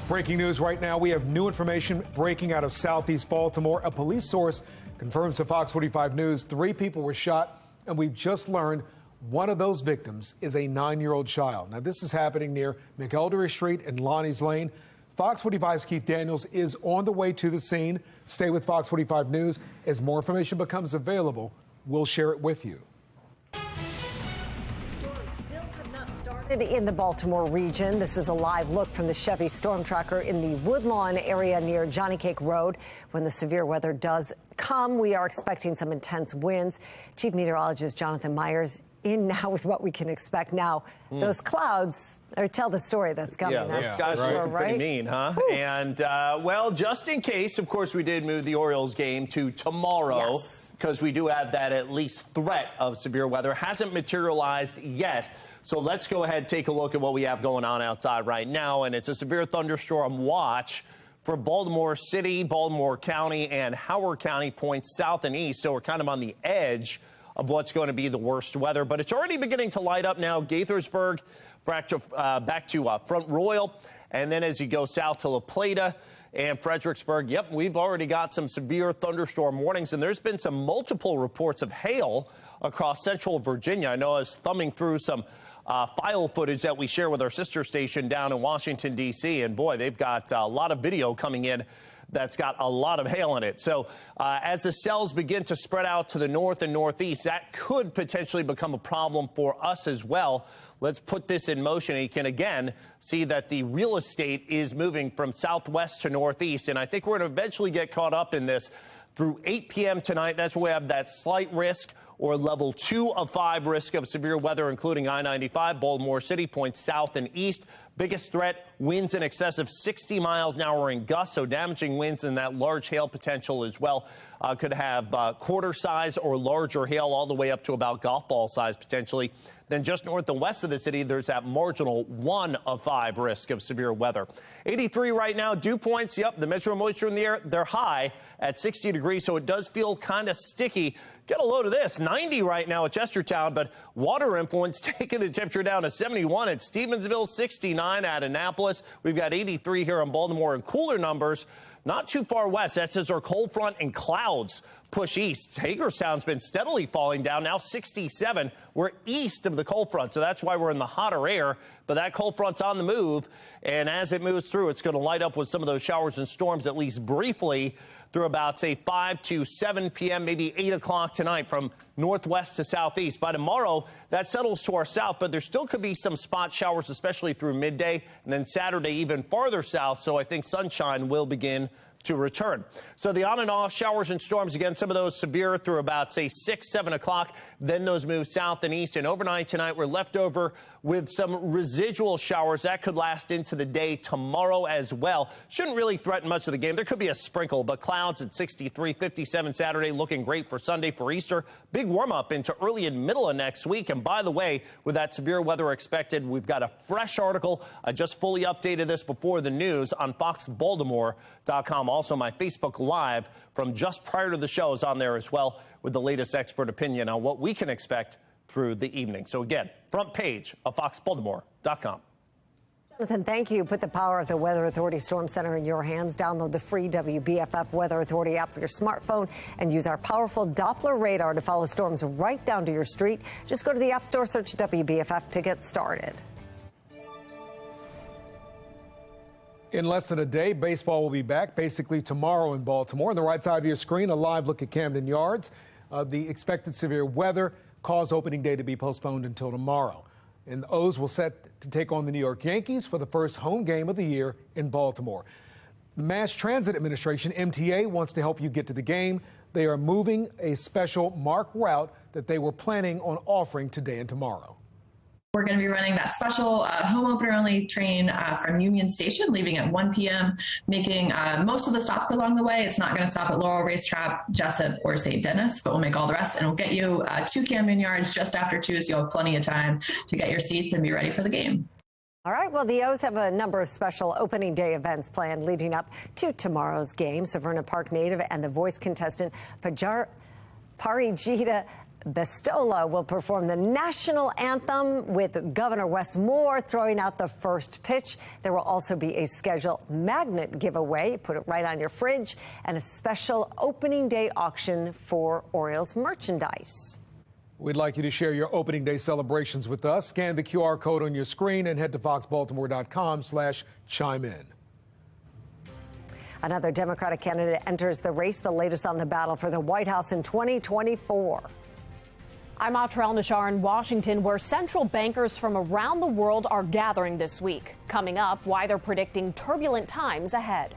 Breaking news right now. We have new information breaking out of Southeast Baltimore. A police source confirms to Fox 45 News 3 people were shot, and we've just learned one of those victims is a 9-year-old child. Now, this is happening near McElderry Street and Lonnie's Lane. Fox 45's Keith Daniels is on the way to the scene. Stay with Fox 45 News. As more information becomes available, we'll share it with you. In the Baltimore region, this is a live look from the Chevy Storm Tracker in the Woodlawn area near Johnny Cake Road. When the severe weather does come, we are expecting some intense winds. Chief Meteorologist Jonathan Myers in now with what we can expect now. Those clouds tell the story that's coming. Yeah, those guys are pretty mean, huh? Whew. And, well, just in case, of course, we did move the Orioles game to tomorrow because we do have that at least threat of severe weather. Hasn't materialized yet. So let's go ahead and take a look at what we have going on outside right now. And it's a severe thunderstorm watch for Baltimore City, Baltimore County, and Howard County points south and east. So we're kind of on the edge of what's going to be the worst weather. But it's already beginning to light up now. Gaithersburg back to Front Royal. And then as you go south to La Plata and Fredericksburg, yep, we've already got some severe thunderstorm warnings. And there's been some multiple reports of hail across central Virginia. I know I was thumbing through some file footage that we share with our sister station down in Washington, D.C. And boy, they've got a lot of video coming in that's got a lot of hail in it. So as the cells begin to spread out to the north and northeast, that could potentially become a problem for us as well. Let's put this in motion. And you can again see that the real estate is moving from southwest to northeast. And I think we're going to eventually get caught up in this through 8 p.m. tonight. That's where we have that slight risk or level 2 of 5 risk of severe weather, including I-95, Baltimore City, points south and east. Biggest threat, winds in excess of 60 miles an hour in gusts, so damaging winds and that large hail potential as well. Could have quarter size or larger hail all the way up to about golf ball size potentially. Then just north and west of the city, there's that marginal 1 of 5 risk of severe weather. 83 right now, dew points. Yep, the measure of moisture in the air, they're high at 60 degrees, so it does feel kind of sticky. Get a load of this, 90 right now at Chestertown, but water influence taking the temperature down to 71 at Stevensville, 69 at Annapolis. We've got 83 here in Baltimore, and cooler numbers not too far west. That's as our cold front and clouds push east. Hagerstown's been steadily falling down, now 67. We're east of the cold front, so that's why we're in the hotter air. But that cold front's on the move, and as it moves through, it's going to light up with some of those showers and storms, at least briefly, through about, say, 5 to 7 p.m., maybe 8 o'clock tonight from northwest to southeast. By tomorrow, that settles to our south, but there still could be some spot showers, especially through midday, and then Saturday even farther south, so I think sunshine will begin to return. So the on and off showers and storms, again, some of those severe through about, say, 6, 7 o'clock. Then those move south and east. And overnight tonight, we're left over with some residual showers. That could last into the day tomorrow as well. Shouldn't really threaten much of the game. There could be a sprinkle, but clouds at 63, 57 Saturday, looking great for Sunday for Easter. Big warm up into early and middle of next week. And by the way, with that severe weather expected, we've got a fresh article. I just fully updated this before the news on FoxBaltimore.com. Also, my Facebook Live from just prior to the show is on there as well with the latest expert opinion on what we can expect through the evening. So again, front page of FoxBaltimore.com. Jonathan, thank you. Put the power of the Weather Authority Storm Center in your hands. Download the free WBFF Weather Authority app for your smartphone and use our powerful Doppler radar to follow storms right down to your street. Just go to the App Store, search WBFF to get started. In less than a day, baseball will be back basically tomorrow in Baltimore. On the right side of your screen, a live look at Camden Yards. The expected severe weather caused opening day to be postponed until tomorrow. And the O's will set to take on the New York Yankees for the first home game of the year in Baltimore. The Mass Transit Administration, MTA, wants to help you get to the game. They are moving a special marked route that they were planning on offering today and tomorrow. We're going to be running that special home opener only train from Union Station, leaving at 1 p.m., making most of the stops along the way. It's not going to stop at Laurel Racetrack, Jessup, or St. Denis, but we'll make all the rest, and we'll get you to Camden Yards just after 2, so you'll have plenty of time to get your seats and be ready for the game. All right, well, the O's have a number of special opening day events planned leading up to tomorrow's game. Severna Park native and The Voice contestant Parijita Bastola will perform the national anthem with Governor Wes Moore throwing out the first pitch. There will also be a scheduled magnet giveaway, put it right on your fridge, and a special opening day auction for Orioles merchandise. We'd like you to share your opening day celebrations with us. Scan the QR code on your screen and head to foxbaltimore.com/chime in. Another Democratic candidate enters the race, the latest on the battle for the White House in 2024. I'm Atrell Nashar in Washington, where central bankers from around the world are gathering this week. Coming up, why they're predicting turbulent times ahead.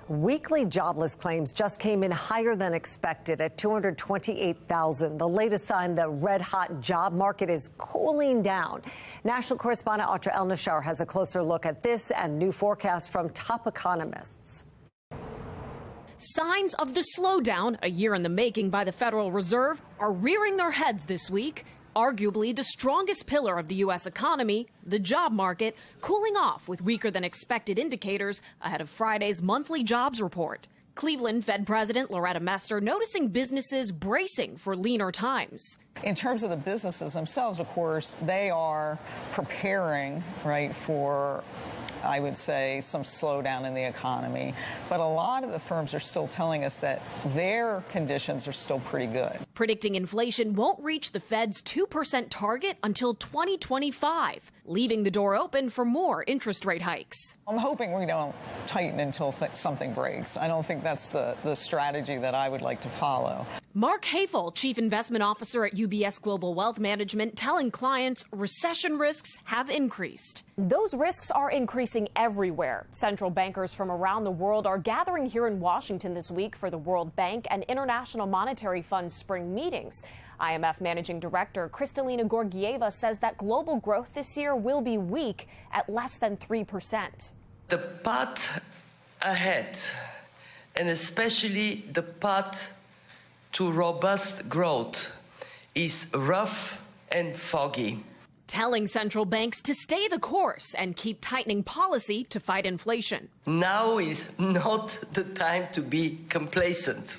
Weekly jobless claims just came in higher than expected at 228,000. The latest sign the red-hot job market is cooling down. National correspondent Atrell Nashar has a closer look at this and new forecasts from top economists. Signs of the slowdown, a year in the making by the Federal Reserve, are rearing their heads this week. Arguably the strongest pillar of the U.S. economy, the job market, cooling off with weaker than expected indicators ahead of Friday's monthly jobs report. Cleveland Fed President Loretta Mester noticing businesses bracing for leaner times. In terms of the businesses themselves, of course, they are preparing, right, for, I would say, some slowdown in the economy. But a lot of the firms are still telling us that their conditions are still pretty good. Predicting inflation won't reach the Fed's 2% target until 2025, leaving the door open for more interest rate hikes. I'm hoping we don't tighten until something breaks. I don't think that's the strategy that I would like to follow. Mark Hafel, Chief Investment Officer at UBS Global Wealth Management, telling clients recession risks have increased. Those risks are increasing everywhere. Central bankers from around the world are gathering here in Washington this week for the World Bank and International Monetary Fund spring meetings. IMF Managing Director Kristalina Georgieva says that global growth this year will be weak at less than 3%. The path ahead, and especially the path to robust growth, is rough and foggy. telling central banks to stay the course and keep tightening policy to fight inflation. Now is not the time to be complacent.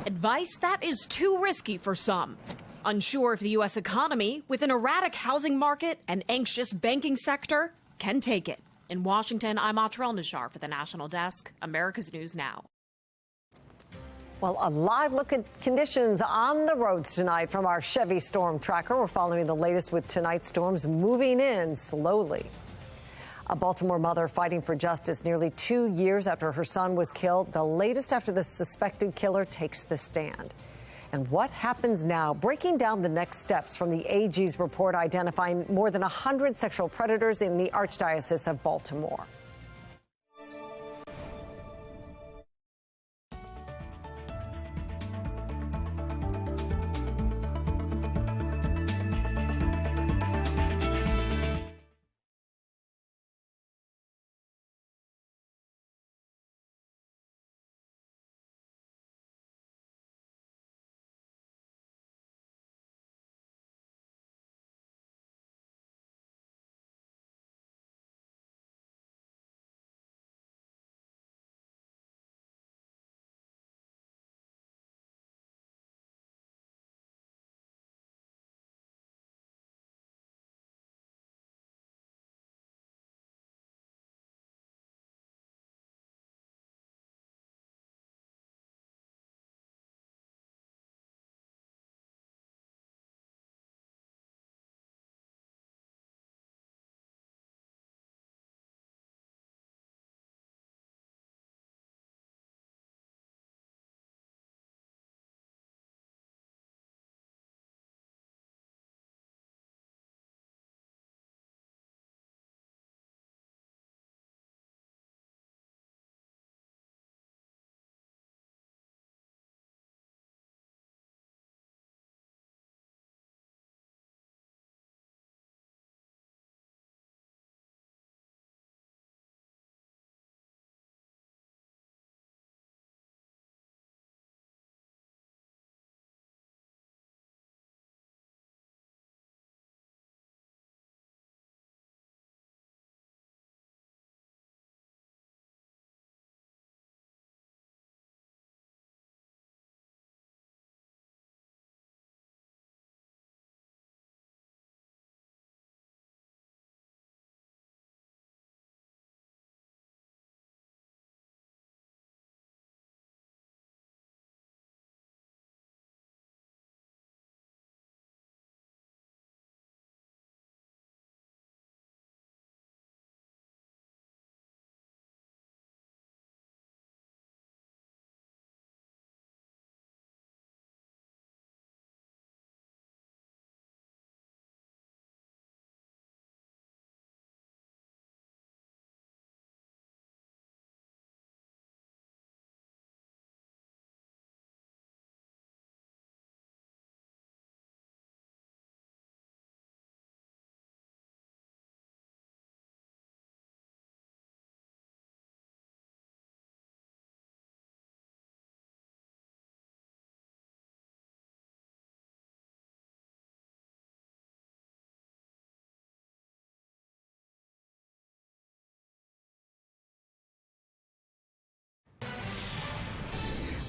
Advice that is too risky for some. Unsure if the U.S. economy, with an erratic housing market and anxious banking sector, can take it. In Washington, I'm Atrel Nashar for the National Desk, America's News Now. Well, a live look at conditions on the roads tonight from our Chevy Storm Tracker. We're following the latest with tonight's storms moving in slowly. A Baltimore mother fighting for justice nearly 2 years after her son was killed. The latest after the suspected killer takes the stand. And what happens now? Breaking down the next steps from the AG's report identifying more than 100 sexual predators in the Archdiocese of Baltimore.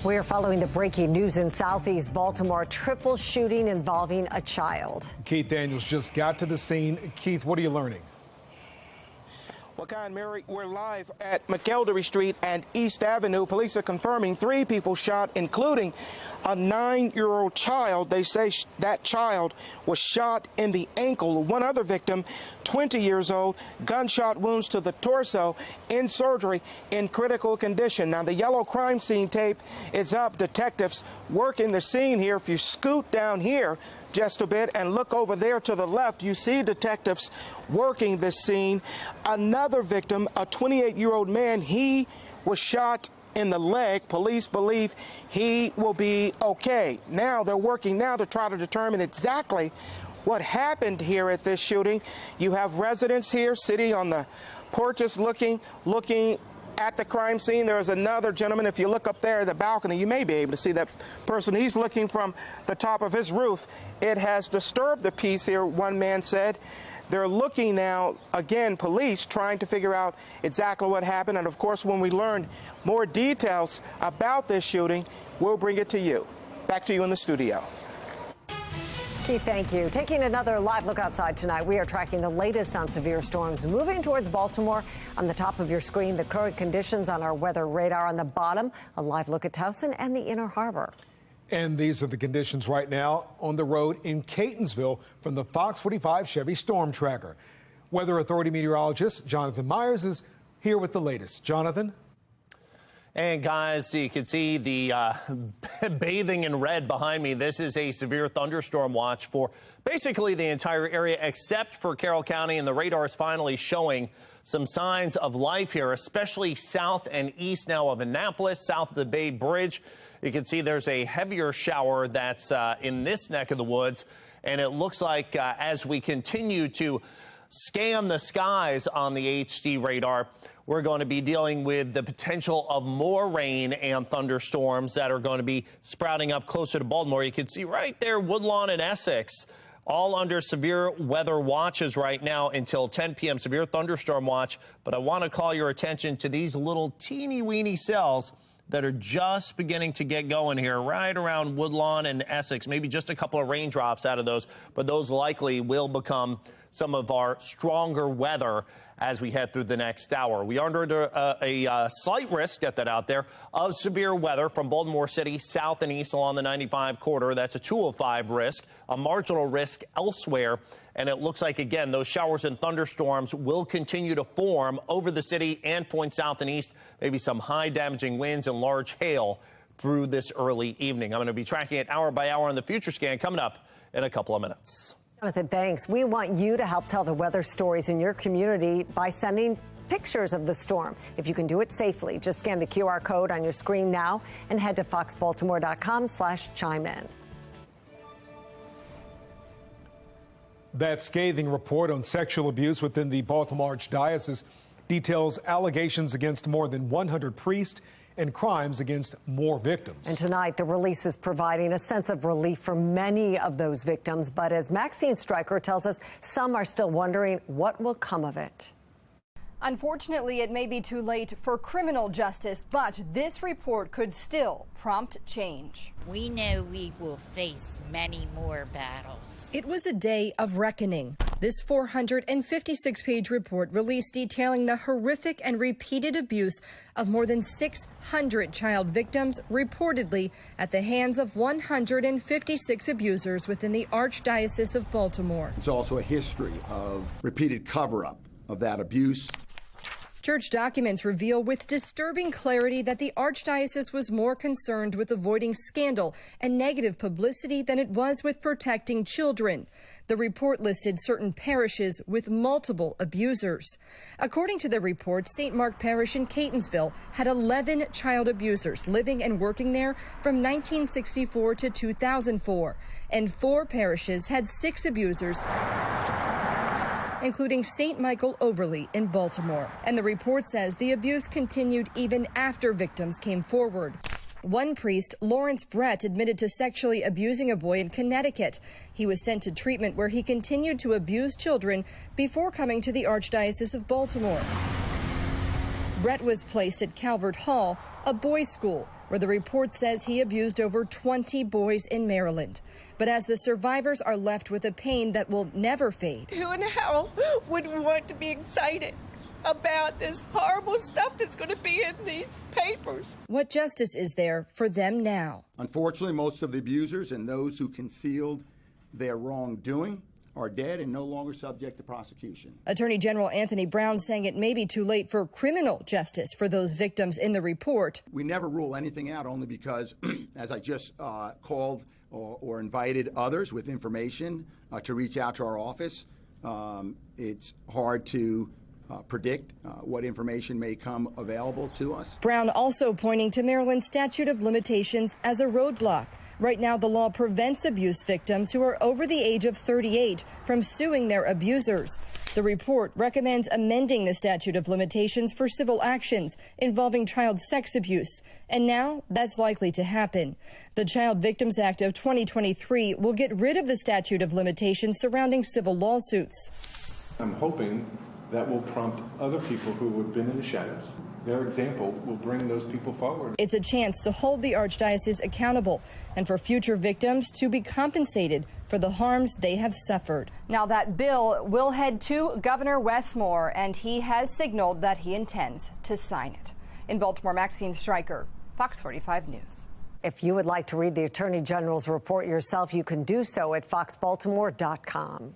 We are following the breaking news in Southeast Baltimore, triple shooting involving a child. Keith Daniels just got to the scene. Keith, what are you learning? Well, Mary, we're live at McElderry Street and East Avenue. Police are confirming 3 people shot, including a 9-year-old child. They say that child was shot in the ankle. One other victim, 20 years old, gunshot wounds to the torso, in surgery, in critical condition. Now, the yellow crime scene tape is up. Detectives working the scene here. If you scoot down here just a bit and look over there to the left, you see detectives working this scene. Another victim, a 28-year-old man, he was shot in the leg. Police believe he will be okay. Now they're working now to try to determine exactly what happened here at this shooting. You have residents here sitting on the porches looking at the crime scene. There's another gentleman. If you look up there at the balcony, you may be able to see that person. He's looking from the top of his roof. It has disturbed the peace here, one man said. They're looking now, again, police trying to figure out exactly what happened. And of course, when we learn more details about this shooting, we'll bring it to you. Back to you in the studio. Keith, thank you. Taking another live look outside tonight, we are tracking the latest on severe storms moving towards Baltimore. On the top of your screen, the current conditions on our weather radar. On the bottom, a live look at Towson and the Inner Harbor. And these are the conditions right now on the road in Catonsville from the FOX45 Chevy Storm Tracker. Weather Authority meteorologist Jonathan Myers is here with the latest. Jonathan? And guys, you can see the bathing in red behind me. This is a severe thunderstorm watch for basically the entire area except for Carroll County, and the radar is finally showing some signs of life here, especially south and east now of Annapolis, south of the Bay Bridge. You can see there's a heavier shower that's in this neck of the woods, and it looks like as we continue to scan the skies on the HD radar, we're going to be dealing with the potential of more rain and thunderstorms that are going to be sprouting up closer to Baltimore. You can see right there, Woodlawn and Essex, all under severe weather watches right now until 10 p.m. Severe thunderstorm watch. But I want to call your attention to these little teeny weeny cells that are just beginning to get going here right around Woodlawn and Essex. Maybe just a couple of raindrops out of those, but those likely will become some of our stronger weather as we head through the next hour. We are under a slight risk, get that out there, of severe weather from Baltimore City south and east along the 95 corridor. That's a 205 risk, a marginal risk elsewhere. And it looks like, again, those showers and thunderstorms will continue to form over the city and point south and east, maybe some high damaging winds and large hail through this early evening. I'm going to be tracking it hour by hour on the Future Scan coming up in a couple of minutes. Jonathan, thanks. We want you to help tell the weather stories in your community by sending pictures of the storm. If you can do it safely, just scan the QR code on your screen now and head to foxbaltimore.com/chime-in. That scathing report on sexual abuse within the Baltimore Archdiocese details allegations against more than 100 priests and crimes against more victims. And tonight, the release is providing a sense of relief for many of those victims. But as Maxine Stryker tells us, some are still wondering what will come of it. Unfortunately, it may be too late for criminal justice, but this report could still prompt change. We know we will face many more battles. It was a day of reckoning. This 456-page report released detailing the horrific and repeated abuse of more than 600 child victims, reportedly at the hands of 156 abusers within the Archdiocese of Baltimore. It's also a history of repeated cover-up of that abuse. Church documents reveal with disturbing clarity that the Archdiocese was more concerned with avoiding scandal and negative publicity than it was with protecting children. The report listed certain parishes with multiple abusers. According to the report, St. Mark Parish in Catonsville had 11 child abusers living and working there from 1964 to 2004, and 4 parishes had 6 abusers, including St. Michael Overley in Baltimore. And the report says the abuse continued even after victims came forward. One priest, Lawrence Brett, admitted to sexually abusing a boy in Connecticut. He was sent to treatment where he continued to abuse children before coming to the Archdiocese of Baltimore. Brett was placed at Calvert Hall, a boys' school, where the report says he abused over 20 boys in Maryland. But as the survivors are left with a pain that will never fade. Who in hell would want to be excited about this horrible stuff that's going to be in these papers? What justice is there for them now? Unfortunately, most of the abusers and those who concealed their wrongdoing are dead and no longer subject to prosecution. Attorney General Anthony Brown saying it may be too late for criminal justice for those victims in the report. We never rule anything out, only because, as I just called or invited others with information to reach out to our office, it's hard to predict what information may come available to us. Brown also pointing to Maryland's statute of limitations as a roadblock. Right now, the law prevents abuse victims who are over the age of 38 from suing their abusers. The report recommends amending the statute of limitations for civil actions involving child sex abuse, and now that's likely to happen. The Child Victims Act of 2023 will get rid of the statute of limitations surrounding civil lawsuits. I'm hoping that will prompt other people who have been in the shadows. Their example will bring those people forward. It's a chance to hold the Archdiocese accountable and for future victims to be compensated for the harms they have suffered. Now that bill will head to Governor Wes Moore, and he has signaled that he intends to sign it. In Baltimore, Maxine Stryker, Fox 45 News. If you would like to read the Attorney General's report yourself, you can do so at foxbaltimore.com.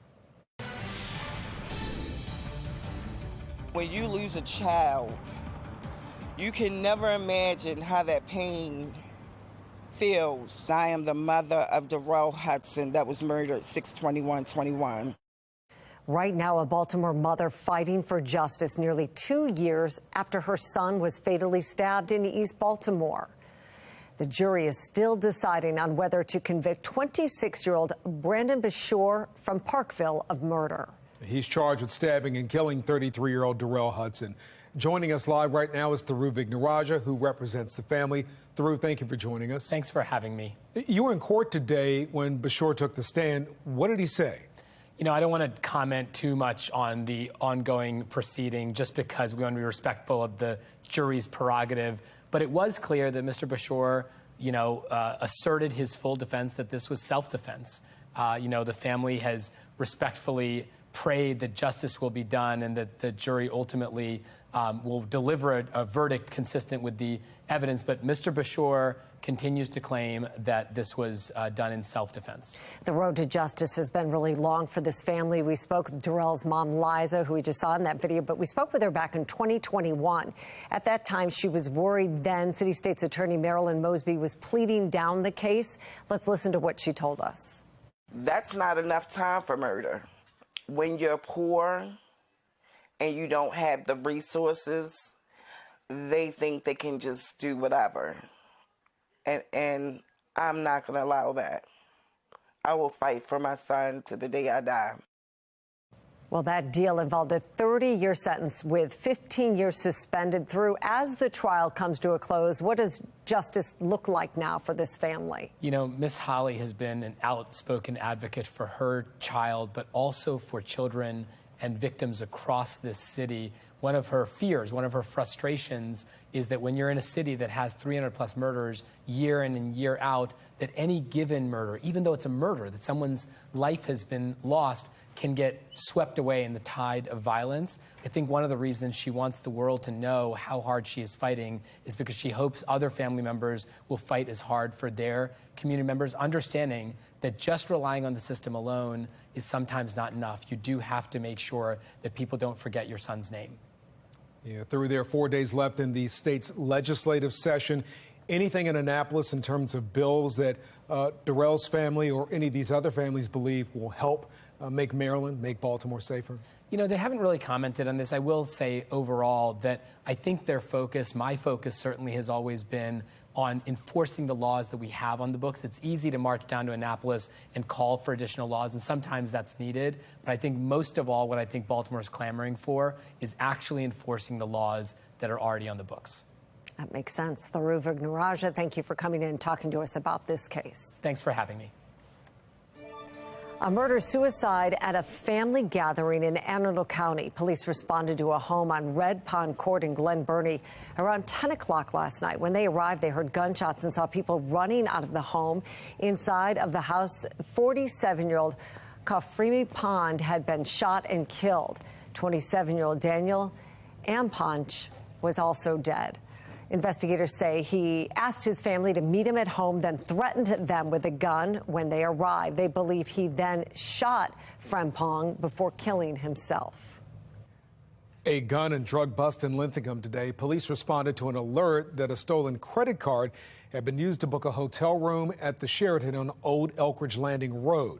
When you lose a child, you can never imagine how that pain feels. I am the mother of Darrell Hudson that was murdered 6/21/21. Right now, a Baltimore mother fighting for justice nearly 2 years after her son was fatally stabbed in East Baltimore. The jury is still deciding on whether to convict 26-year-old Brandon Bashore from Parkville of murder. He's charged with stabbing and killing 33-year-old Darrell Hudson. Joining us live right now is Tharu Vignarajah, who represents the family. Tharu, thank you for joining us. Thanks for having me. You were in court today when Bashore took the stand. What did he say? You know, I don't want to comment too much on the ongoing proceeding just because we want to be respectful of the jury's prerogative. But it was clear that Mr. Bashore, asserted his full defense that this was self-defense. The family has respectfully prayed that justice will be done and that the jury ultimately will deliver a verdict consistent with the evidence. But Mr. Bashore continues to claim that this was done in self-defense. The road to justice has been really long for this family. We spoke with Darrell's mom, Liza, who we just saw in that video, but we spoke with her back in 2021. At that time, she was worried then. City State's Attorney Marilyn Mosby was pleading down the case. Let's listen to what she told us. That's not enough time for murder. When you're poor and you don't have the resources, they think they can just do whatever. And I'm not going to allow that. I will fight for my son to the day I die. Well, that deal involved a 30-year sentence with 15 years suspended through. As the trial comes to a close, what does justice look like now for this family? You know, Miss Holly has been an outspoken advocate for her child, but also for children and victims across this city. One of her fears, one of her frustrations is that when you're in a city that has 300+ murders year in and year out, that any given murder, even though it's a murder, that someone's life has been lost, can get swept away in the tide of violence. I think one of the reasons she wants the world to know how hard she is fighting is because she hopes other family members will fight as hard for their community members, understanding that just relying on the system alone is sometimes not enough. You do have to make sure that people don't forget your son's name. Yeah, there are 4 days left in the state's legislative session. Anything in Annapolis in terms of bills that Darrell's family or any of these other families believe will help make Maryland, make Baltimore safer? You know, they haven't really commented on this. I will say overall that I think their focus, my focus certainly has always been on enforcing the laws that we have on the books. It's easy to march down to Annapolis and call for additional laws, and sometimes that's needed. But I think most of all, what I think Baltimore is clamoring for is actually enforcing the laws that are already on the books. That makes sense. Tharu Vignarajah, thank you for coming in and talking to us about this case. Thanks for having me. A murder-suicide at a family gathering in Anne Arundel County. Police responded to a home on Red Pond Court in Glen Burnie around 10 o'clock last night. When they arrived, they heard gunshots and saw people running out of the home. Inside of the house, 47-year-old Kafrimi Pond had been shot and killed. 27-year-old Daniel Amponch was also dead. Investigators say he asked his family to meet him at home, then threatened them with a gun when they arrived. They believe he then shot Frempong before killing himself. A gun and drug bust in Linthicum today. Police responded to an alert that a stolen credit card had been used to book a hotel room at the Sheraton on Old Elkridge Landing Road.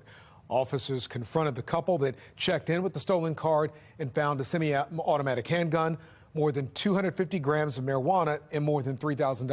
Officers confronted the couple that checked in with the stolen card and found a semi-automatic handgun, more than 250 grams of marijuana, and more than $3,000